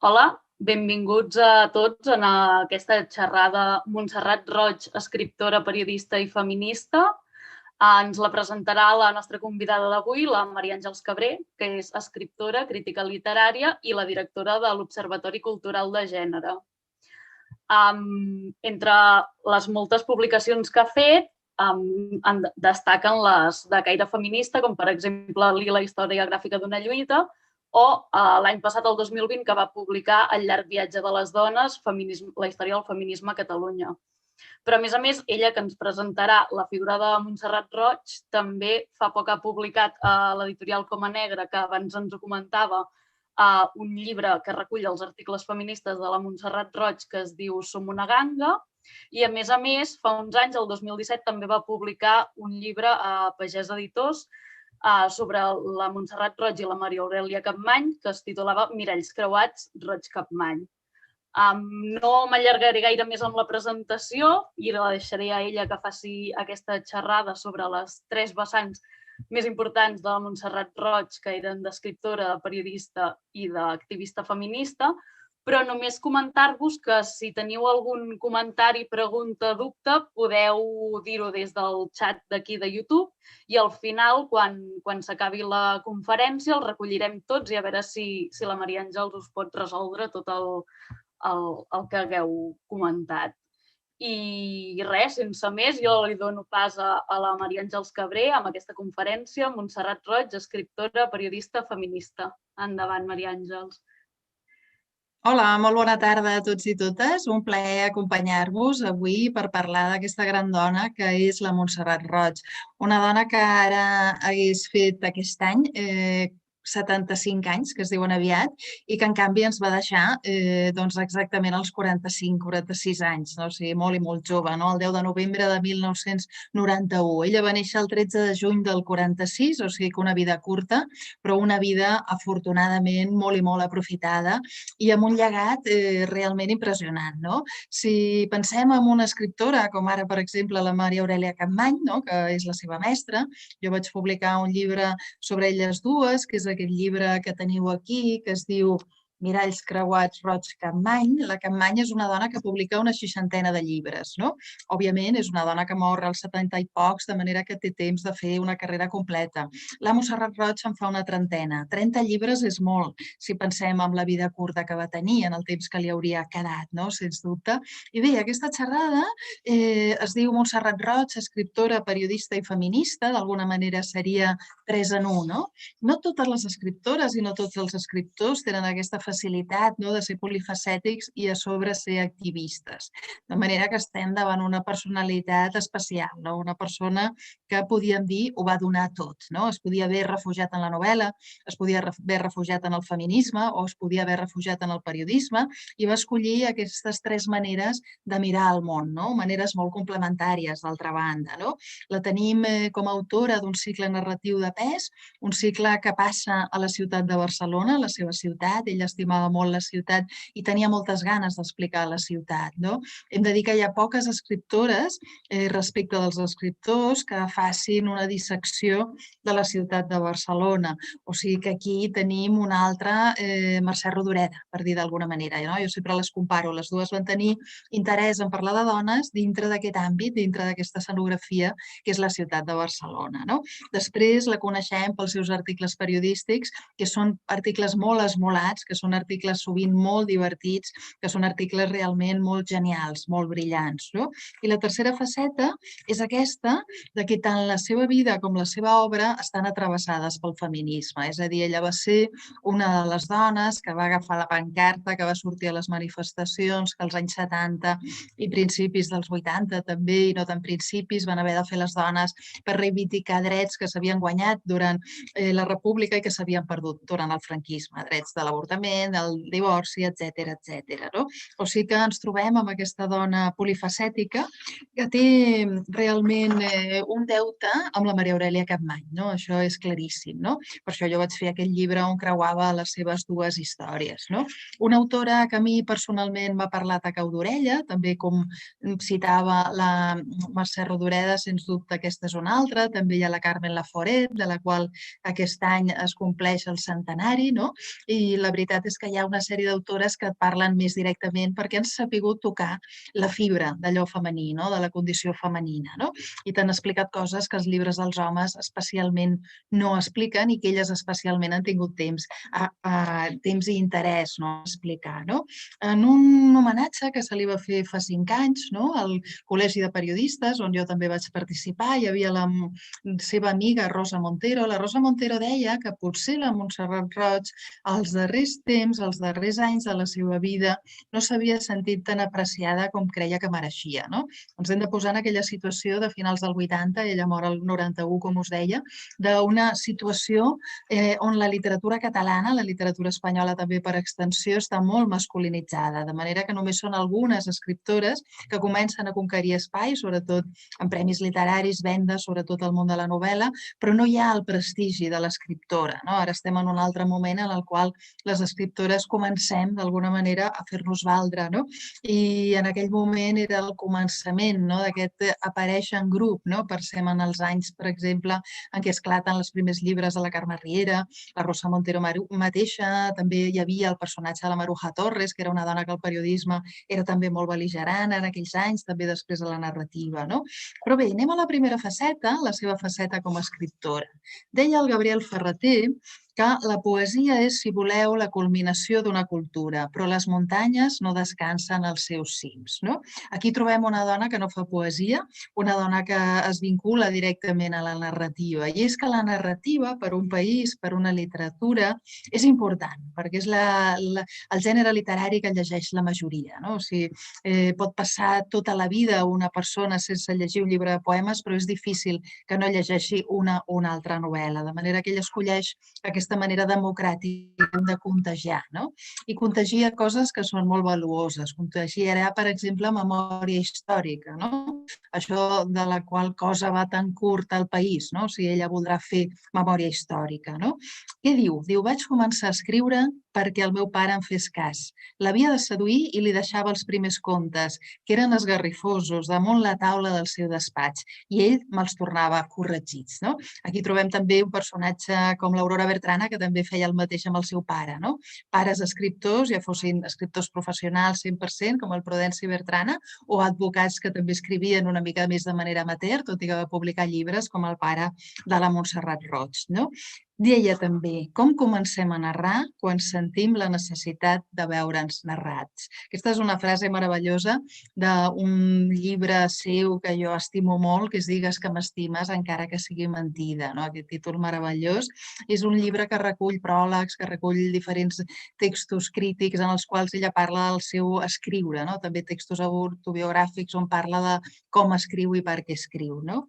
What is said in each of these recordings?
Hola, benvinguts a tots en aquesta xerrada Montserrat Roig, escriptora, periodista i feminista. Ens la presentarà la nostra convidada d'avui, la Maria Àngels Cabré, que és escriptora, crítica literària i la directora de l'Observatori Cultural de Gènere. Entre les moltes publicacions que ha fet, destaquen les de caire feminista, com per exemple Lila, història gràfica d'una lluita, o l'any passat, el 2020, que va publicar El llarg viatge de les dones, la història del feminisme a Catalunya. Però, a més, ella, que ens presentarà la figura de Montserrat Roig, també fa poc ha publicat a l'editorial Coma Negra, que abans ens ho comentava, un llibre que recull els articles feministes de la Montserrat Roig, que es diu Som una ganga, i, a més, fa uns anys, el 2017, també va publicar un llibre a Pagès Editors sobre la Montserrat Roig i la Maria Aurèlia Capmany, que es titulava Miralls creuats, Roig-Capmany. No m'allargaré gaire més amb la presentació i la deixaré a ella que faci aquesta xerrada sobre les tres vessants més importants de la Montserrat Roig, que eren d'escriptora, de periodista i d'activista feminista, però només comentar-vos que si teniu algun comentari, pregunta, dubte, podeu dir-ho des del xat d'aquí de YouTube i al final, quan s'acabi la conferència, el recollirem tots i a veure si la Maria Àngels us pot resoldre tot el que hagueu comentat. I res, sense més, jo li dono pas a la Maria Àngels Cabré amb aquesta conferència, Montserrat Roig, escriptora, periodista, feminista. Endavant, Maria Àngels. Hola, molt bona tarda a tots i totes. Un plaer acompanyar-vos avui per parlar d'aquesta gran dona que és la Montserrat Roig. Una dona que ara hagués fet aquest any 75 anys, que es diuen aviat, i que en canvi ens va deixar exactament als 45-46 anys, no? O sigui, molt i molt jove, no? El 10 de novembre de 1991. Ella va néixer el 13 de juny del 46, o sigui que una vida curta, però una vida afortunadament molt i molt aprofitada i amb un llegat realment impressionant, no? Si pensem en una escriptora, com ara, per exemple, la Maria Aurèlia Capmany, no? Que és la seva mestra, jo vaig publicar un llibre sobre elles dues, que és aquest llibre que teniu aquí, que es diu Miralls creuats, Roig-Capmany. La Capmany és una dona que publica una 60ena de llibres, no? Òbviament, és una dona que mor als 70 i pocs, de manera que té temps de fer una carrera completa. La Montserrat Roig en fa una trentena. 30 llibres és molt, si pensem en la vida curta que va tenir, en el temps que li hauria quedat, no? Sens dubte. I bé, aquesta xerrada es diu Montserrat Roig, escriptora, periodista i feminista. D'alguna manera seria 3 en 1, no? No totes les escriptores i no tots els escriptors tenen aquesta facilitat, no, de ser polifacètics i a sobre ser activistes. De manera que estem davant una personalitat especial, no? Una persona que podíem dir ho va donar tot, no? Es podia haver refugiat en la novel·la, es podia haver refugiat en el feminisme o es podia haver refugiat en el periodisme i va escollir aquestes tres maneres de mirar el món, no? Maneres molt complementàries, d'altra banda, no? La tenim com a autora d'un cicle narratiu de pes, un cicle que passa a la ciutat de Barcelona, la seva ciutat. Ella estimava molt la ciutat i tenia moltes ganes d'explicar la ciutat, no? Hem de dir que hi ha poques escriptores respecte dels escriptors que facin una dissecció de la ciutat de Barcelona. O sigui que aquí tenim una altra Mercè Rodoreda, per dir d'alguna manera, no? Jo sempre les comparo. Les dues van tenir interès en parlar de dones dintre d'aquest àmbit, dintre d'aquesta escenografia que és la ciutat de Barcelona, no? Després la coneixem pels seus articles periodístics, que són articles molt esmolats, que són articles sovint molt divertits, que són articles realment molt genials, molt brillants, no? I la tercera faceta és aquesta de que tant la seva vida com la seva obra estan atravessades pel feminisme. És a dir, ella va ser una de les dones que va agafar la pancarta, que va sortir a les manifestacions, que als anys 70 i principis dels 80 també, i no tan principis, van haver de fer les dones per reivindicar drets que s'havien guanyat durant la República i que s'havien perdut durant el franquisme, drets de l'avortament, del divorci, etc etc. No? O sigui que ens trobem amb aquesta dona polifacètica que té realment un deute amb la Maria Aurèlia Capmany, no? Això és claríssim, no? Per això jo vaig fer aquest llibre on creuava les seves dues històries, no? Una autora que a mi personalment m'ha parlat a cau d'orella, també com citava la Mercè Rodoreda, sens dubte aquesta és una altra, també hi ha la Carmen Laforet, de la qual aquest any es compleix el centenari, no? I la veritat veritat és que hi ha una sèrie d'autores que et parlen més directament perquè han sapigut tocar la fibra d'allò femení, no? De la condició femenina, no? I t'han explicat coses que els llibres dels homes especialment no expliquen i que elles especialment han tingut temps i interès, no? A explicar, no? En un homenatge que se li va fer fa 5 anys, no? Al Col·legi de Periodistes, on jo també vaig participar, hi havia la seva amiga Rosa Montero. La Rosa Montero deia que potser la Montserrat Roig als darrers temps, als darrers anys de la seva vida, no s'havia sentit tan apreciada com creia que mereixia, no? Ens hem de posar en aquella situació de finals del 80, ella mor al 91, com us deia, d'una situació on la literatura catalana, la literatura espanyola també per extensió, està molt masculinitzada, de manera que només són algunes escriptores que comencen a conquerir espais, sobretot en premis literaris, vendes, sobretot al món de la novel·la, però no hi ha el prestigi de l'escriptora, no? Ara estem en un altre moment en el qual les escriptores comencem d'alguna manera a fer-nos valdre, no? I en aquell moment era el començament, no? D'aquest aparèixer en grup, no? Pensem en els anys, per exemple, en què esclaten els primers llibres de la Carme Riera, la Rosa Montero mateixa, també hi havia el personatge de la Maruja Torres, que era una dona que el periodisme era també molt bel·ligerant en aquells anys, també després de la narrativa, no? Però bé, anem a la primera faceta, la seva faceta com a escriptora. Deia el Gabriel Ferrater que la poesia és, si voleu, la culminació d'una cultura, però les muntanyes no descansen als seus cims, no? Aquí trobem una dona que no fa poesia, una dona que es vincula directament a la narrativa, i és que la narrativa per un país, per una literatura, és important, perquè és el gènere literari que llegeix la majoria, no? O sigui, pot passar tota la vida una persona sense llegir un llibre de poemes, però és difícil que no llegeixi una o una altra novel·la, de manera que ell escolleix aquesta manera democràtica de contagiar, no? I contagia coses que són molt valuoses. Contagiarà, per exemple, memòria històrica, no? Això de la qual cosa va tan curt al país, no? O sigui, ella voldrà fer memòria històrica, no? Què diu? Diu, vaig començar a escriure perquè el meu pare em fes cas. L'havia de seduir i li deixava els primers contes, que eren esgarrifosos, damunt la taula del seu despatx, i ell me'ls tornava corregits, no? Aquí trobem també un personatge com l'Aurora Bertrana, que també feia el mateix amb el seu pare, no? Pares escriptors, ja fossin escriptors professionals 100%, com el Prudenci Bertrana, o advocats que també escrivien una mica més de manera amateur, tot i que va publicar llibres, com el pare de la Montserrat Roig, no? Deia també, com comencem a narrar quan sentim la necessitat de veure'ns narrats? Aquesta és una frase meravellosa d'un llibre seu que jo estimo molt, que es Digues que m'estimes encara que sigui mentida, no? Aquest títol meravellós. És un llibre que recull pròlegs, que recull diferents textos crítics en els quals ella parla del seu escriure, no? També textos autobiogràfics on parla de com escriu i per què escriu, no?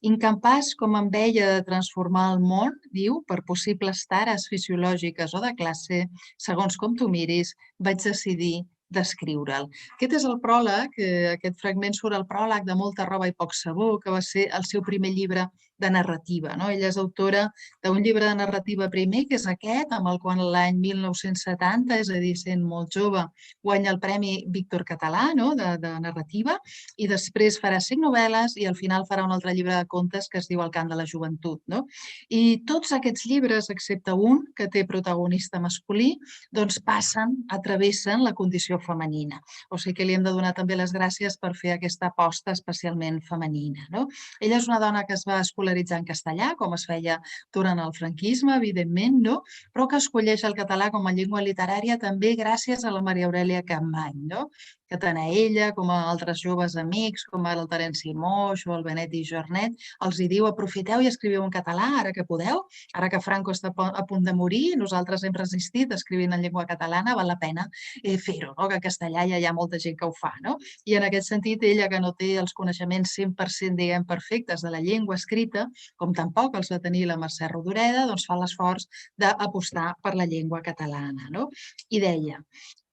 Incapaç com em veia de transformar el món, diu, per possibles tares fisiològiques o de classe, segons com tu miris, vaig decidir d'escriure'l. Aquest és el pròleg, aquest fragment surt al pròleg de Molta roba i poc sabó, que va ser el seu primer llibre de narrativa, no? Ella és autora d'un llibre de narrativa primer, que és aquest, amb el qual l'any 1970, és a dir, sent molt jove, guanya el Premi Víctor Català, no? de narrativa, i després farà 5 novel·les i al final farà un altre llibre de contes que es diu El cant de la joventut, no? I tots aquests llibres, excepte un, que té protagonista masculí, doncs travessen la condició femenina. O sigui que li hem de donar també les gràcies per fer aquesta aposta especialment femenina, no? Ella és una dona que es va escolaritzar en castellà, com es feia durant el franquisme, evidentment, no? Però que escolleix el català com a llengua literària també gràcies a la Maria Aurèlia Capmany, no? Que tant a ella com a altres joves amics, com el Terenci Moix o el Benet i Jornet, els hi diu aprofiteu i escriviu en català ara que podeu, ara que Franco està a punt de morir, nosaltres hem resistit escrivint en llengua catalana, val la pena fer-ho, no? Que en castellà ja hi ha molta gent que ho fa, no? I en aquest sentit, ella que no té els coneixements 100%, diguem, perfectes de la llengua escrita, com tampoc els va tenir la Mercè Rodoreda, doncs fa l'esforç d'apostar per la llengua catalana, no? I deia,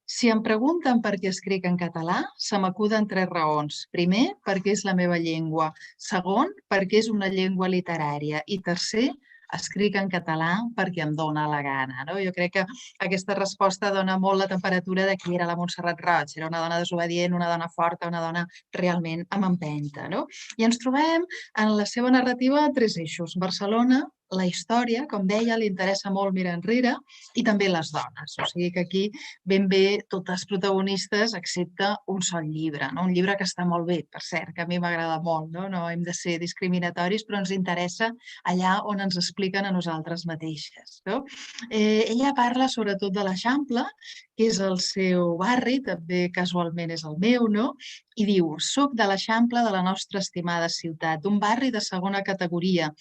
si em pregunten per què escric en català, se m'acuden 3 raons. Primer, perquè és la meva llengua. Segon, perquè és una llengua literària. I tercer, escric en català perquè em dóna la gana, no? Jo crec que aquesta resposta dona molt la temperatura de qui era la Montserrat Roig. Era una dona desobedient, una dona forta, una dona realment amb empenta, no? I ens trobem en la seva narrativa 3 eixos. Barcelona, la història, com deia, li interessa molt mirar enrere, i també les dones. O sigui que aquí ben bé totes protagonistes excepte un sol llibre, no? Un llibre que està molt bé, per cert, que a mi m'agrada molt, no? No hem de ser discriminatoris, però ens interessa allà on ens expliquen a nosaltres mateixes, no? Ella parla sobretot de l'Eixample, que és el seu barri, també casualment és el meu, no? I diu: soc de l'Eixample de la nostra estimada ciutat, d'un barri de segona categoria,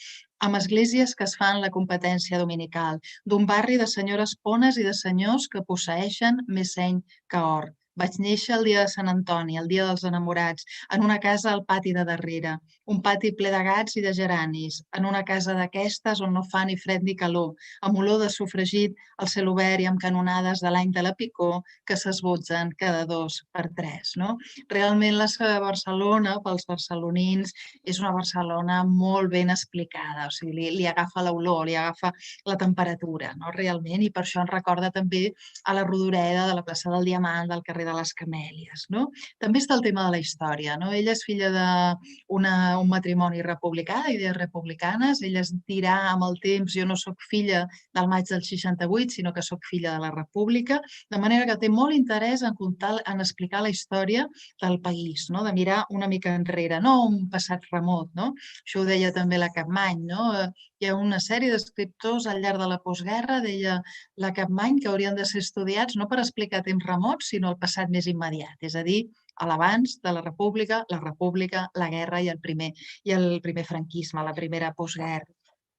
amb esglésies que es fan la competència dominical, d'un barri de senyores pones i de senyors que posseeixen més seny que or. Vaig néixer el dia de Sant Antoni, el dia dels enamorats, en una casa al pati de darrere, un pati ple de gats i de geranis, en una casa d'aquestes on no fa ni fred ni calor, amb olor de sofregit, al cel obert i amb canonades de l'any de la picor que s'esbotzen cada 2 per 3. No? Realment la Barcelona, pels barcelonins, és una Barcelona molt ben explicada, o sigui, li agafa l'olor, li agafa la temperatura, no? Realment, i per això ens recorda també a la Rodoreda de la plaça del Diamant, del carrer de les Camèlies, no? També està el tema de la història, no? Ella és filla d'un matrimoni republicà, d'idees republicanes, ella es dirà amb el temps: jo no sóc filla del maig del 68, sinó que sóc filla de la República, de manera que té molt interès en explicar la història del país, no? De mirar una mica enrere, no un passat remot, no? Això ho deia també la Capmany, no? Hi ha una sèrie d'escriptors al llarg de la postguerra, deia la Capmany, que haurien de ser estudiats no per explicar temps remots, sinó el passat més immediat, és a dir, a l'abans de la República, la guerra i el primer franquisme, la primera postguerra.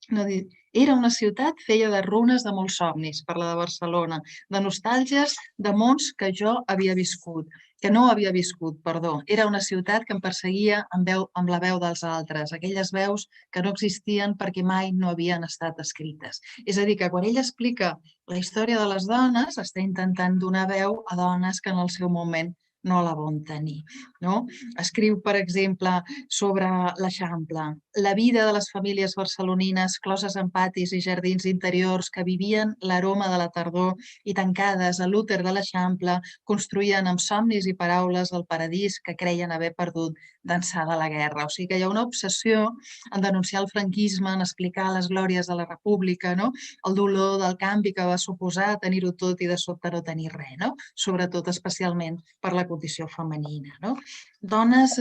No, era una ciutat feia de runes de molts somnis, parla de Barcelona, de nostàlgies de mons que no havia viscut, perdó. Era una ciutat que em perseguia amb la veu dels altres, aquelles veus que no existien perquè mai no havien estat escrites. És a dir, que quan ella explica la història de les dones, està intentant donar veu a dones que en el seu moment no la van tenir. No? Escriu, per exemple, sobre l'Eixample, la vida de les famílies barcelonines closes en patis i jardins interiors que vivien l'aroma de la tardor i tancades a l'úter de l'Eixample construïen amb somnis i paraules el paradís que creien haver perdut d'ençà de la guerra. O sigui que hi ha una obsessió en denunciar el franquisme, en explicar les glòries de la República, no? El dolor del canvi que va suposar tenir-ho tot i de sobte no tenir res, no? Sobretot, especialment, per la condició femenina, no? Dones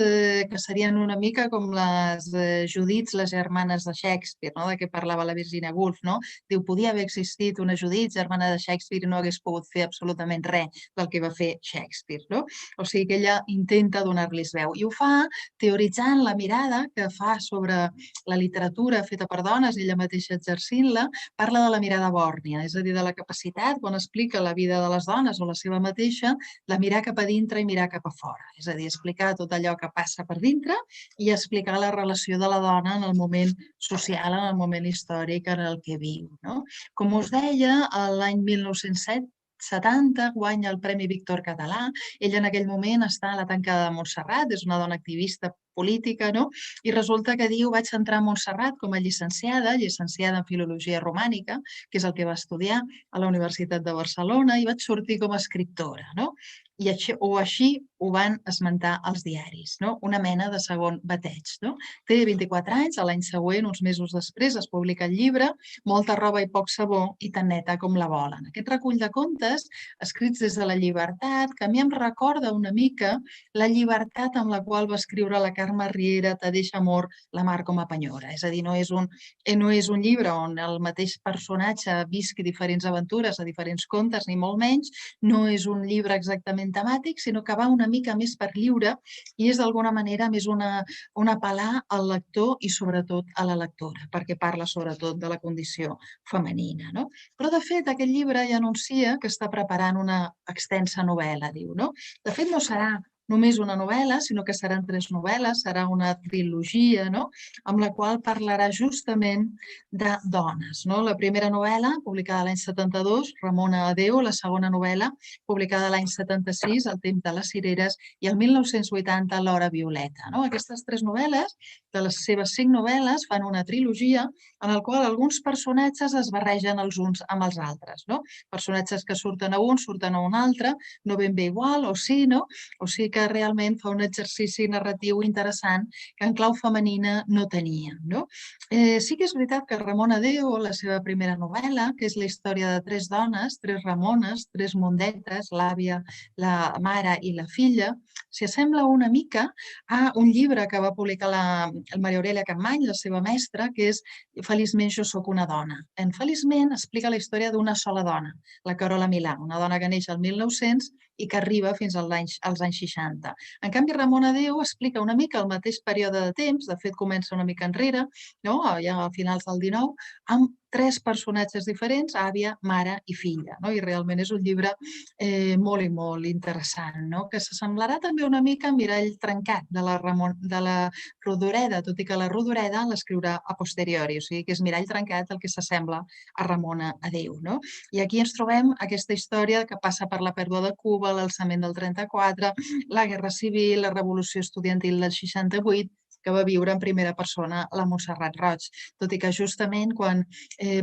que serien una mica com les Judits, les germanes de Shakespeare, no? De què parlava la Virginia Woolf, no? Diu, podia haver existit una Judit, germana de Shakespeare, i no hagués pogut fer absolutament res del que va fer Shakespeare, no? O sigui que ella intenta donar-los veu, i ho fa teoritzant la mirada que fa sobre la literatura feta per dones, ella mateixa exercint-la, parla de la mirada bòrnia, és a dir, de la capacitat, quan explica la vida de les dones o la seva mateixa, de mirar cap a dintre i mirar cap a fora, és a dir, explicar tot allò que passa per dintre i explicar la relació de la dona en el moment social, en el moment històric en el que viu. No? Com us deia, l'any 1970 guanya el Premi Víctor Català. Ella en aquell moment està a la tancada de Montserrat, és una dona activista política, no? I resulta que diu, vaig entrar a Montserrat com a llicenciada en Filologia Romànica, que és el que va estudiar a la Universitat de Barcelona, i vaig sortir com a escriptora, no? I així ho van esmentar els diaris, no? Una mena de segon bateig, no? Té 24 anys, l'any següent, uns mesos després, es publica el llibre Molta roba i poc sabó i tan neta com la volen. Aquest recull de contes, escrits des de la llibertat, que a mi em recorda una mica la llibertat amb la qual va escriure la Carme Riera, Te deixa amor, la mar com a penyora. És a dir, no és un llibre on el mateix personatge visqui diferents aventures a diferents contes, ni molt menys, no és un llibre exactament temàtic, sinó que va una mica més per lliure i és d'alguna manera més un apel·lar al lector i sobretot a la lectora, perquè parla sobretot de la condició femenina. No? Però de fet aquest llibre ja anuncia que està preparant una extensa novel·la, diu. No? De fet no serà només una novel·la, sinó que seran 3 novel·les, serà una trilogia, no? Amb la qual parlarà justament de dones. No? La primera novel·la, publicada l'any 72, Ramona Adéu, la segona novel·la, publicada l'any 76, El temps de les cireres, i el 1980, L'hora violeta. No? Aquestes 3 novel·les, de les seves 5 novel·les, fan una trilogia en la qual alguns personatges es barregen els uns amb els altres. No? Personatges que surten a un, surten a un altre, no ben bé igual, o sí, no? O sigui que realment fa un exercici narratiu interessant que en clau femenina no tenia. No? Sí que és veritat que Ramona Deo, la seva primera novel·la, que és la història de tres dones, tres Ramones, tres mondetes, l'àvia, la mare i la filla, s'hi assembla una mica a un llibre que va publicar la Maria Aurelia Capmany, la seva mestra, que és Feliçment jo sóc una dona. En Feliçment explica la història d'una sola dona, la Carola Milà, una dona que neix al 1900 i que arriba fins als anys 60. En canvi, Ramona Deo explica una mica el mateix període de temps, de fet comença una mica enrere, no? Ja a finals del 19, amb tres personatges diferents, àvia, mare i filla. No? I realment és un llibre molt i molt interessant, no? Que s'assemblarà també una mica a Mirall trencat de la Rodoreda, tot i que la Rodoreda l'escriurà a posteriori, o sigui que és Mirall trencat el que s'assembla a Ramona Adéu. No? I aquí ens trobem aquesta història que passa per la pèrdua de Cuba, l'alçament del 34, la Guerra Civil, la Revolució Estudiantil del 68, que va viure en primera persona la Montserrat Roig. Tot i que justament quan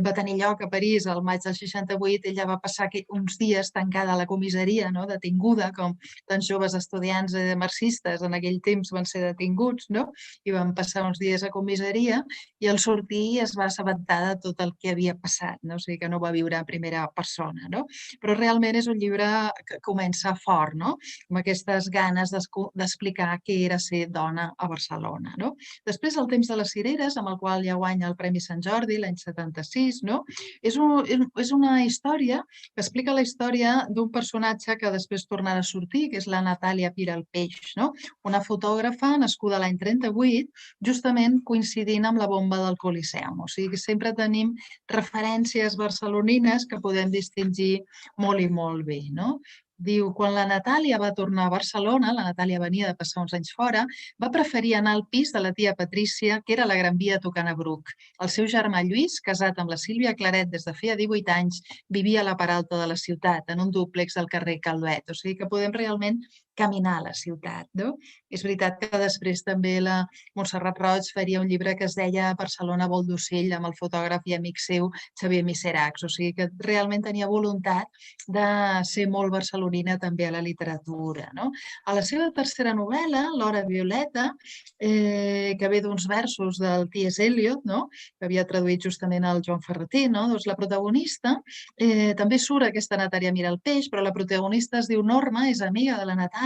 va tenir lloc a París el maig del 68, ella va passar uns dies tancada a la comissaria, no? Detinguda, com tants joves estudiants marxistes en aquell temps van ser detinguts, no? I van passar uns dies a comissaria i al sortir es va assabentar de tot el que havia passat, no? O sigui que no va viure en primera persona, no? Però realment és un llibre que comença fort, no? Amb aquestes ganes d'explicar què era ser dona a Barcelona. No? Després, El temps de les cireres, amb el qual ja guanya el Premi Sant Jordi l'any 76, no? És una història que explica la història d'un personatge que després tornarà a sortir, que és la Natàlia Piralpeix, no? Una fotògrafa nascuda l'any 38, justament coincidint amb la bomba del Coliseum. O sigui que sempre tenim referències barcelonines que podem distingir molt i molt bé. No? Diu, quan la Natàlia va tornar a Barcelona, la Natàlia venia de passar uns anys fora, va preferir anar al pis de la tia Patrícia, que era a la Gran Via tocant a Bruc. El seu germà Lluís, casat amb la Sílvia Claret des de feia 18 anys, vivia a la Peralta de la ciutat, en un dúplex al carrer Calvet. O sigui que podem realment caminar a la ciutat. No? És veritat que després també la Montserrat Roig faria un llibre que es deia Barcelona vol d'ocell, amb el fotògraf i amic seu Xavier Miseracs. O sigui que realment tenia voluntat de ser molt barcelonina també a la literatura. No? A la seva tercera novel·la, L'hora violeta, que ve d'uns versos del T.S. Eliot, no? Que havia traduït justament el Joan Ferreter, no? Doncs la protagonista, també surt aquesta Natàlia Miralpeix, però la protagonista es diu Norma, és amiga de la Natàlia,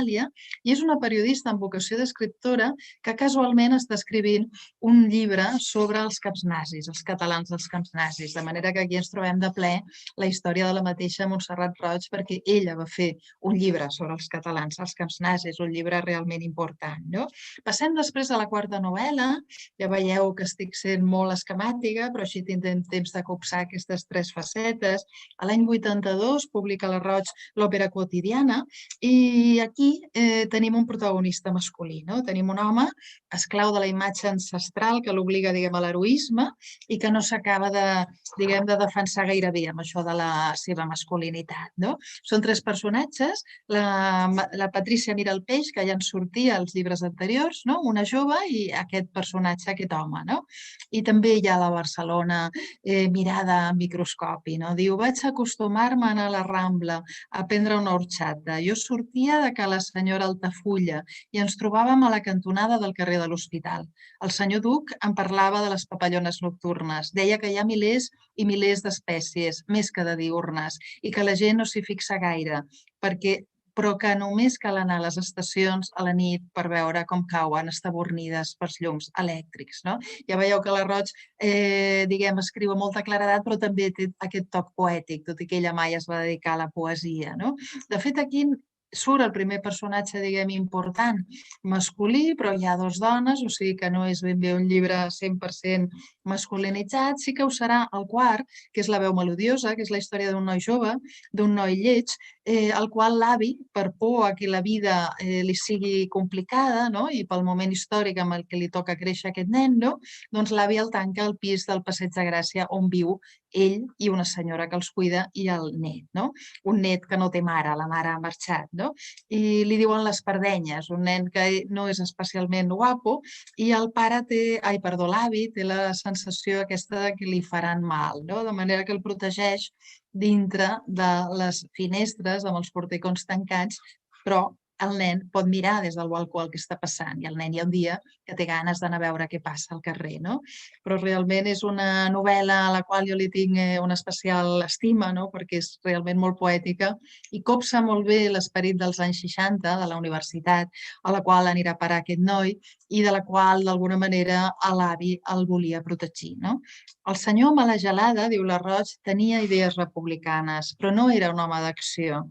i és una periodista amb vocació d'escriptora que casualment està escrivint un llibre sobre els camps nazis, els catalans dels camps nazis, de manera que aquí ens trobem de ple la història de la mateixa Montserrat Roig, perquè ella va fer un llibre sobre els catalans als camps nazis, un llibre realment important. No? Passem després a la quarta novel·la, ja veieu que estic sent molt esquemàtica, però així tindrem temps de copsar aquestes tres facetes. A l'any 82 publica la Roig l'òpera quotidiana i aquí tenim un protagonista masculí. No? Tenim un home esclau de la imatge ancestral que l'obliga, a l'heroisme i que no s'acaba de defensar gaire bé amb això de la seva masculinitat. No? Són tres personatges, la Patrícia Miralpeix, que ja en sortia als llibres anteriors, no? Una jove i aquest personatge, aquest home. No? I també hi ha la Barcelona mirada amb microscopi. No? Diu, vaig acostumar-me a anar a la Rambla a prendre una horxata. Jo sortia de Ca la senyora Altafulla i ens trobàvem a la cantonada del carrer de l'Hospital. El senyor Duc em parlava de les papallones nocturnes. Deia que hi ha milers i milers d'espècies, més que de diürnes, i que la gent no s'hi fixa gaire, però que només cal anar a les estacions a la nit per veure com cauen estabornides pels llums elèctrics. No? Ja veieu que la Roig escriu amb molta claredat, però també té aquest toc poètic, tot i que ella mai es va dedicar a la poesia. No? De fet, aquí surt el primer personatge, important, masculí, però hi ha dos dones, o sigui que no és ben bé un llibre 100% masculinitzat. Sí que ho serà el quart, que és La veu melodiosa, que és la història d'un noi jove, d'un noi lleig, el qual l'avi, per por a que la vida li sigui complicada, no? I pel moment històric amb el que li toca créixer aquest nen, no? Doncs l'avi el tanca al pis del Passeig de Gràcia on viu ell i una senyora que els cuida i el net. No? Un net que no té mare, la mare ha marxat. No? I li diuen l'Espardenyes, un nen que no és especialment guapo i el pare l'avi té la sensació aquesta que li faran mal, no? De manera que el protegeix dintre de les finestres amb els porticons tancats, però el nen pot mirar des del balcó el que està passant i el nen hi ha un dia que té ganes d'anar a veure què passa al carrer, no? Però realment és una novel·la a la qual jo li tinc una especial estima, no? Perquè és realment molt poètica i copsa molt bé l'esperit dels anys 60 de la universitat a la qual anirà a parar aquest noi i de la qual, d'alguna manera, l'avi el volia protegir, no? El senyor Malagelada, diu la Roig, tenia idees republicanes, però no era un home d'acció.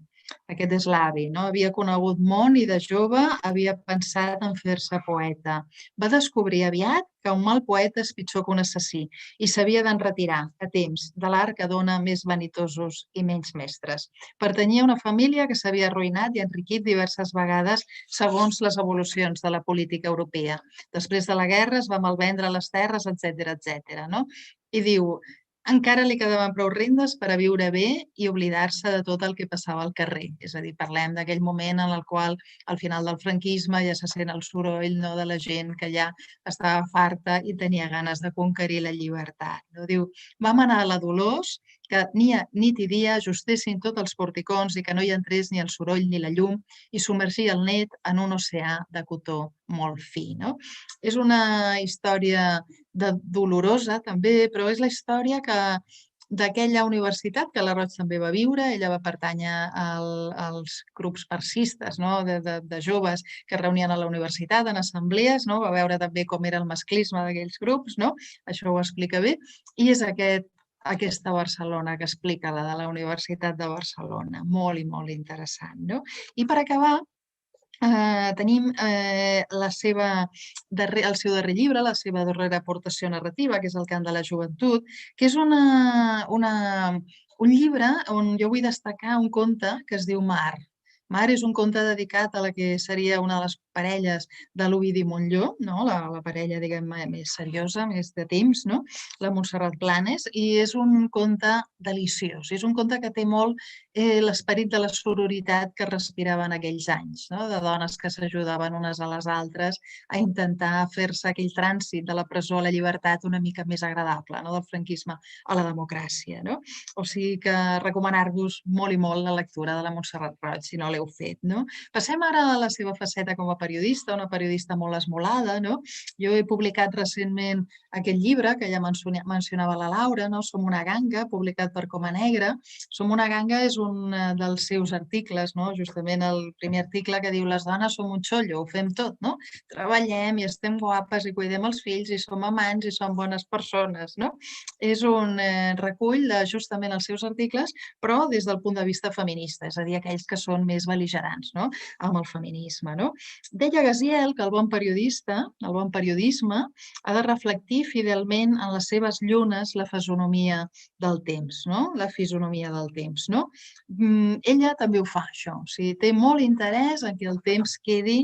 Aquest és l'avi, no? Havia conegut món i de jove havia pensat en fer-se poeta. Va descobrir aviat que un mal poeta és pitjor que un assassí i s'havia d'enretirar a temps de l'art que dona més vanitosos i menys mestres. Pertanyia a una família que s'havia arruïnat i enriquit diverses vegades segons les evolucions de la política europea. Després de la guerra es va malvendre les terres, etc. no? I diu, encara li quedaven prou rendes per a viure bé i oblidar-se de tot el que passava al carrer. És a dir, parlem d'aquell moment en el qual al final del franquisme ja se sent el soroll, no, de la gent que ja estava farta i tenia ganes de conquerir la llibertat. No? Diu, vam anar a la Dolors, que nit i dia ajustessin tots els porticons i que no hi entrés ni el soroll ni la llum i submergir el net en un oceà de cotó molt fi. No? És una història dolorosa també, però és la història d'aquella universitat que la Roig també va viure. Ella va pertànyer als grups parcistes, no? de joves que es reunien a la universitat en assemblees, no? Va veure també com era el masclisme d'aquells grups, no? Això ho explica bé, i és aquesta Barcelona que explica, la de la Universitat de Barcelona, molt i molt interessant. No? I per acabar, tenim el seu darrer llibre, la seva darrera aportació narrativa, que és El cant de la joventut, que és un llibre on jo vull destacar un conte que es diu Mar. Mar és un conte dedicat a la que seria una de les parelles de l'Ovidi Montllor, no? la parella, diguem, més seriosa, més de temps, no? La Montserrat Blanes, i és un conte deliciós. És un conte que té molt l'esperit de la sororitat que respirava en aquells anys, no? De dones que s'ajudaven unes a les altres a intentar fer-se aquell trànsit de la presó a la llibertat una mica més agradable, no? Del franquisme a la democràcia. No? O sigui que recomanar-vos molt i molt la lectura de la Montserrat Roig, si no l'heu fet. No? Passem ara a la seva faceta com a periodista, una periodista molt esmolada. No? Jo he publicat recentment aquest llibre que ja mencionava la Laura, no? Som una ganga, publicat per Coma Negra. Som una ganga és un dels seus articles, no? Justament el primer article que diu les dones som un xollo, ho fem tot, no? Treballem i estem guapes i cuidem els fills i som amants i som bones persones, no? És un recull de justament els seus articles, però des del punt de vista feminista, és a dir, aquells que són més bel·ligerants, no? Amb el feminisme, no? Deia Gaziel que el bon periodista, el bon periodisme, ha de reflectir fidelment en les seves llunes la fisonomia del temps, no? La fisonomia del temps, no? Ella també ho fa, això. O sigui, té molt interès en que el temps quedi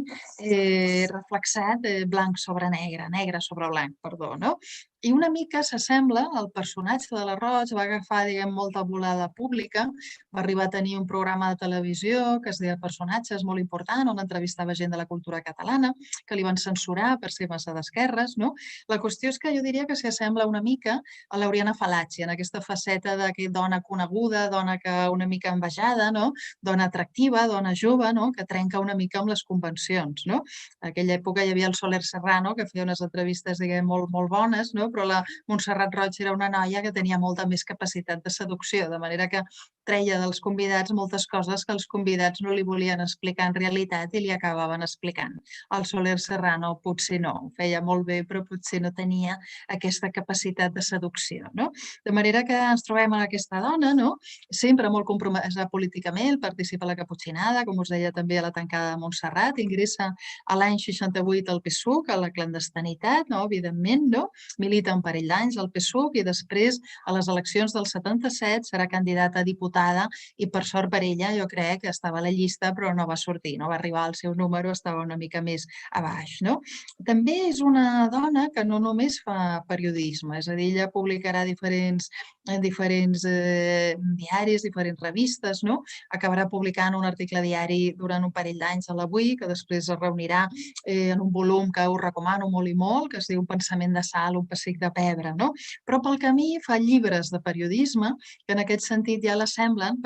reflexat blanc sobre negre, negre sobre blanc, perdó, no? I una mica s'assembla al personatge de la Roig, va agafar, diguem, molta volada pública, va arribar a tenir un programa de televisió que es deia Personatges, molt important, on entrevistava gent de la cultura catalana, que li van censurar per ser massa d'esquerres, no? La qüestió és que jo diria que s'hi assembla una mica a l'Oriana Fallaci, en aquesta faceta de dona coneguda, dona que una mica envejada, no? Dona atractiva, dona jove, no? Que trenca una mica amb les convencions, no? En aquella època hi havia el Soler Serrano, que feia unes entrevistes, diguem, molt bones, no? Però la Montserrat Roig era una noia que tenia molta més capacitat de seducció, de manera que treia dels convidats moltes coses que els convidats no li volien explicar en realitat i li acabaven explicant. El Soler Serrano potser no, ho feia molt bé, però potser no tenia aquesta capacitat de seducció, no? De manera que ens trobem en aquesta dona, no? Sempre molt compromesa políticament, participa a la Caputxinada, com us deia també a la tancada de Montserrat, ingressa a l'any 68 al PSUC, a la clandestinitat, no? Evidentment, no? Milita un parell d'anys al PSUC i després a les eleccions del 77 serà candidata a diputada i per sort per ella jo crec que estava a la llista però no va sortir, no va arribar al seu número, estava una mica més a baix. No? També és una dona que no només fa periodisme, és a dir, ella publicarà diferents diaris, diferents revistes, no? Acabarà publicant un article diari durant un parell d'anys a l'Avui, que després es reunirà en un volum que us recomano molt i molt, que es diu Un pensament de sal, un pessic de pebre, no? Però pel camí fa llibres de periodisme, que en aquest sentit ja l'assemblen,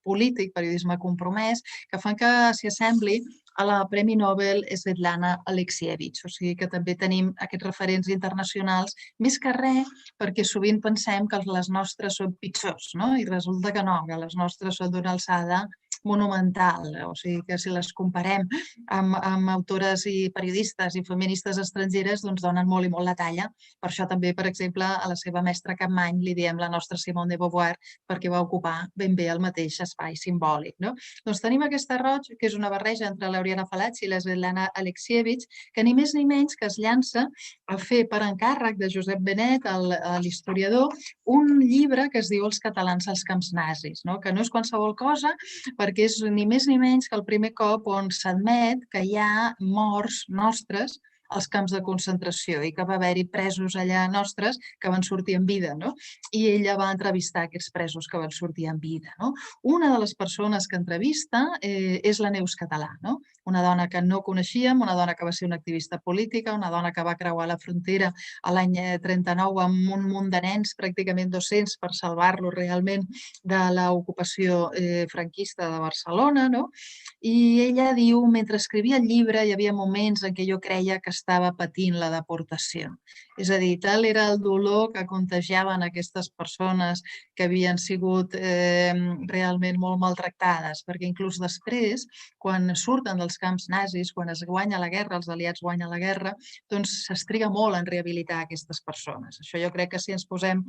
polític, periodisme compromès, que fan que s'hi assembli a la Premi Nobel Svetlana Alexievich. O sigui que també tenim aquests referents internacionals, més que res perquè sovint pensem que les nostres són pitjors, no? I resulta que no, que les nostres són d'una alçada monumental. O sigui que si les comparem amb autores i periodistes i feministes estrangeres, doncs donen molt i molt la talla. Per això també, per exemple, a la seva mestra Capmany li diem la nostra Simone de Beauvoir, perquè va ocupar ben bé el mateix espai simbòlic. No? Doncs tenim aquesta Roig, que és una barreja entre l'Oriana Fallaci i la Svetlana Alexievich, que ni més ni menys que es llança a fer per encàrrec de Josep Benet, l'historiador, un llibre que es diu Els catalans als camps nazis, no? Que no és qualsevol cosa, perquè és ni més ni menys que el primer cop on s'admet que hi ha morts nostres als camps de concentració i que va haver-hi presos allà nostres que van sortir en vida, no? I ella va entrevistar aquests presos que van sortir en vida, no? Una de les persones que entrevista és la Neus Català, no? Una dona que no coneixíem, una dona que va ser una activista política, una dona que va creuar la frontera a l'any 39 amb un munt de nens, pràcticament 200, per salvar-los realment de l'ocupació franquista de Barcelona, no? I ella diu, mentre escrivia el llibre hi havia moments en què jo creia que estava patint la deportació. És a dir, tal era el dolor que contagiaven aquestes persones que havien sigut realment molt maltractades, perquè inclús després, quan surten dels camps nazis, quan es guanya la guerra, els aliats guanyen la guerra, doncs s'estriga molt en rehabilitar aquestes persones. Això jo crec que si ens posem,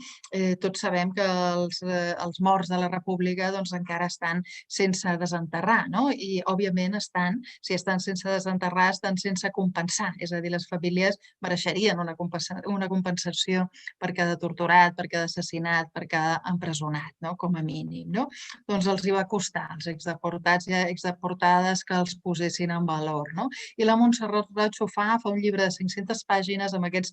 tots sabem que els morts de la República doncs encara estan sense desenterrar, no? I òbviament si estan sense desenterrar, estan sense compensar, és a dir, les famílies mereixerien una compensació per cada torturat, per cada assassinat, per cada empresonat, no? Com a mínim, no? Doncs els hi va costar als exdeportats i exdeportades que els posessin en valor, no? I la Montserrat Roig ho fa un llibre de 500 pàgines amb aquests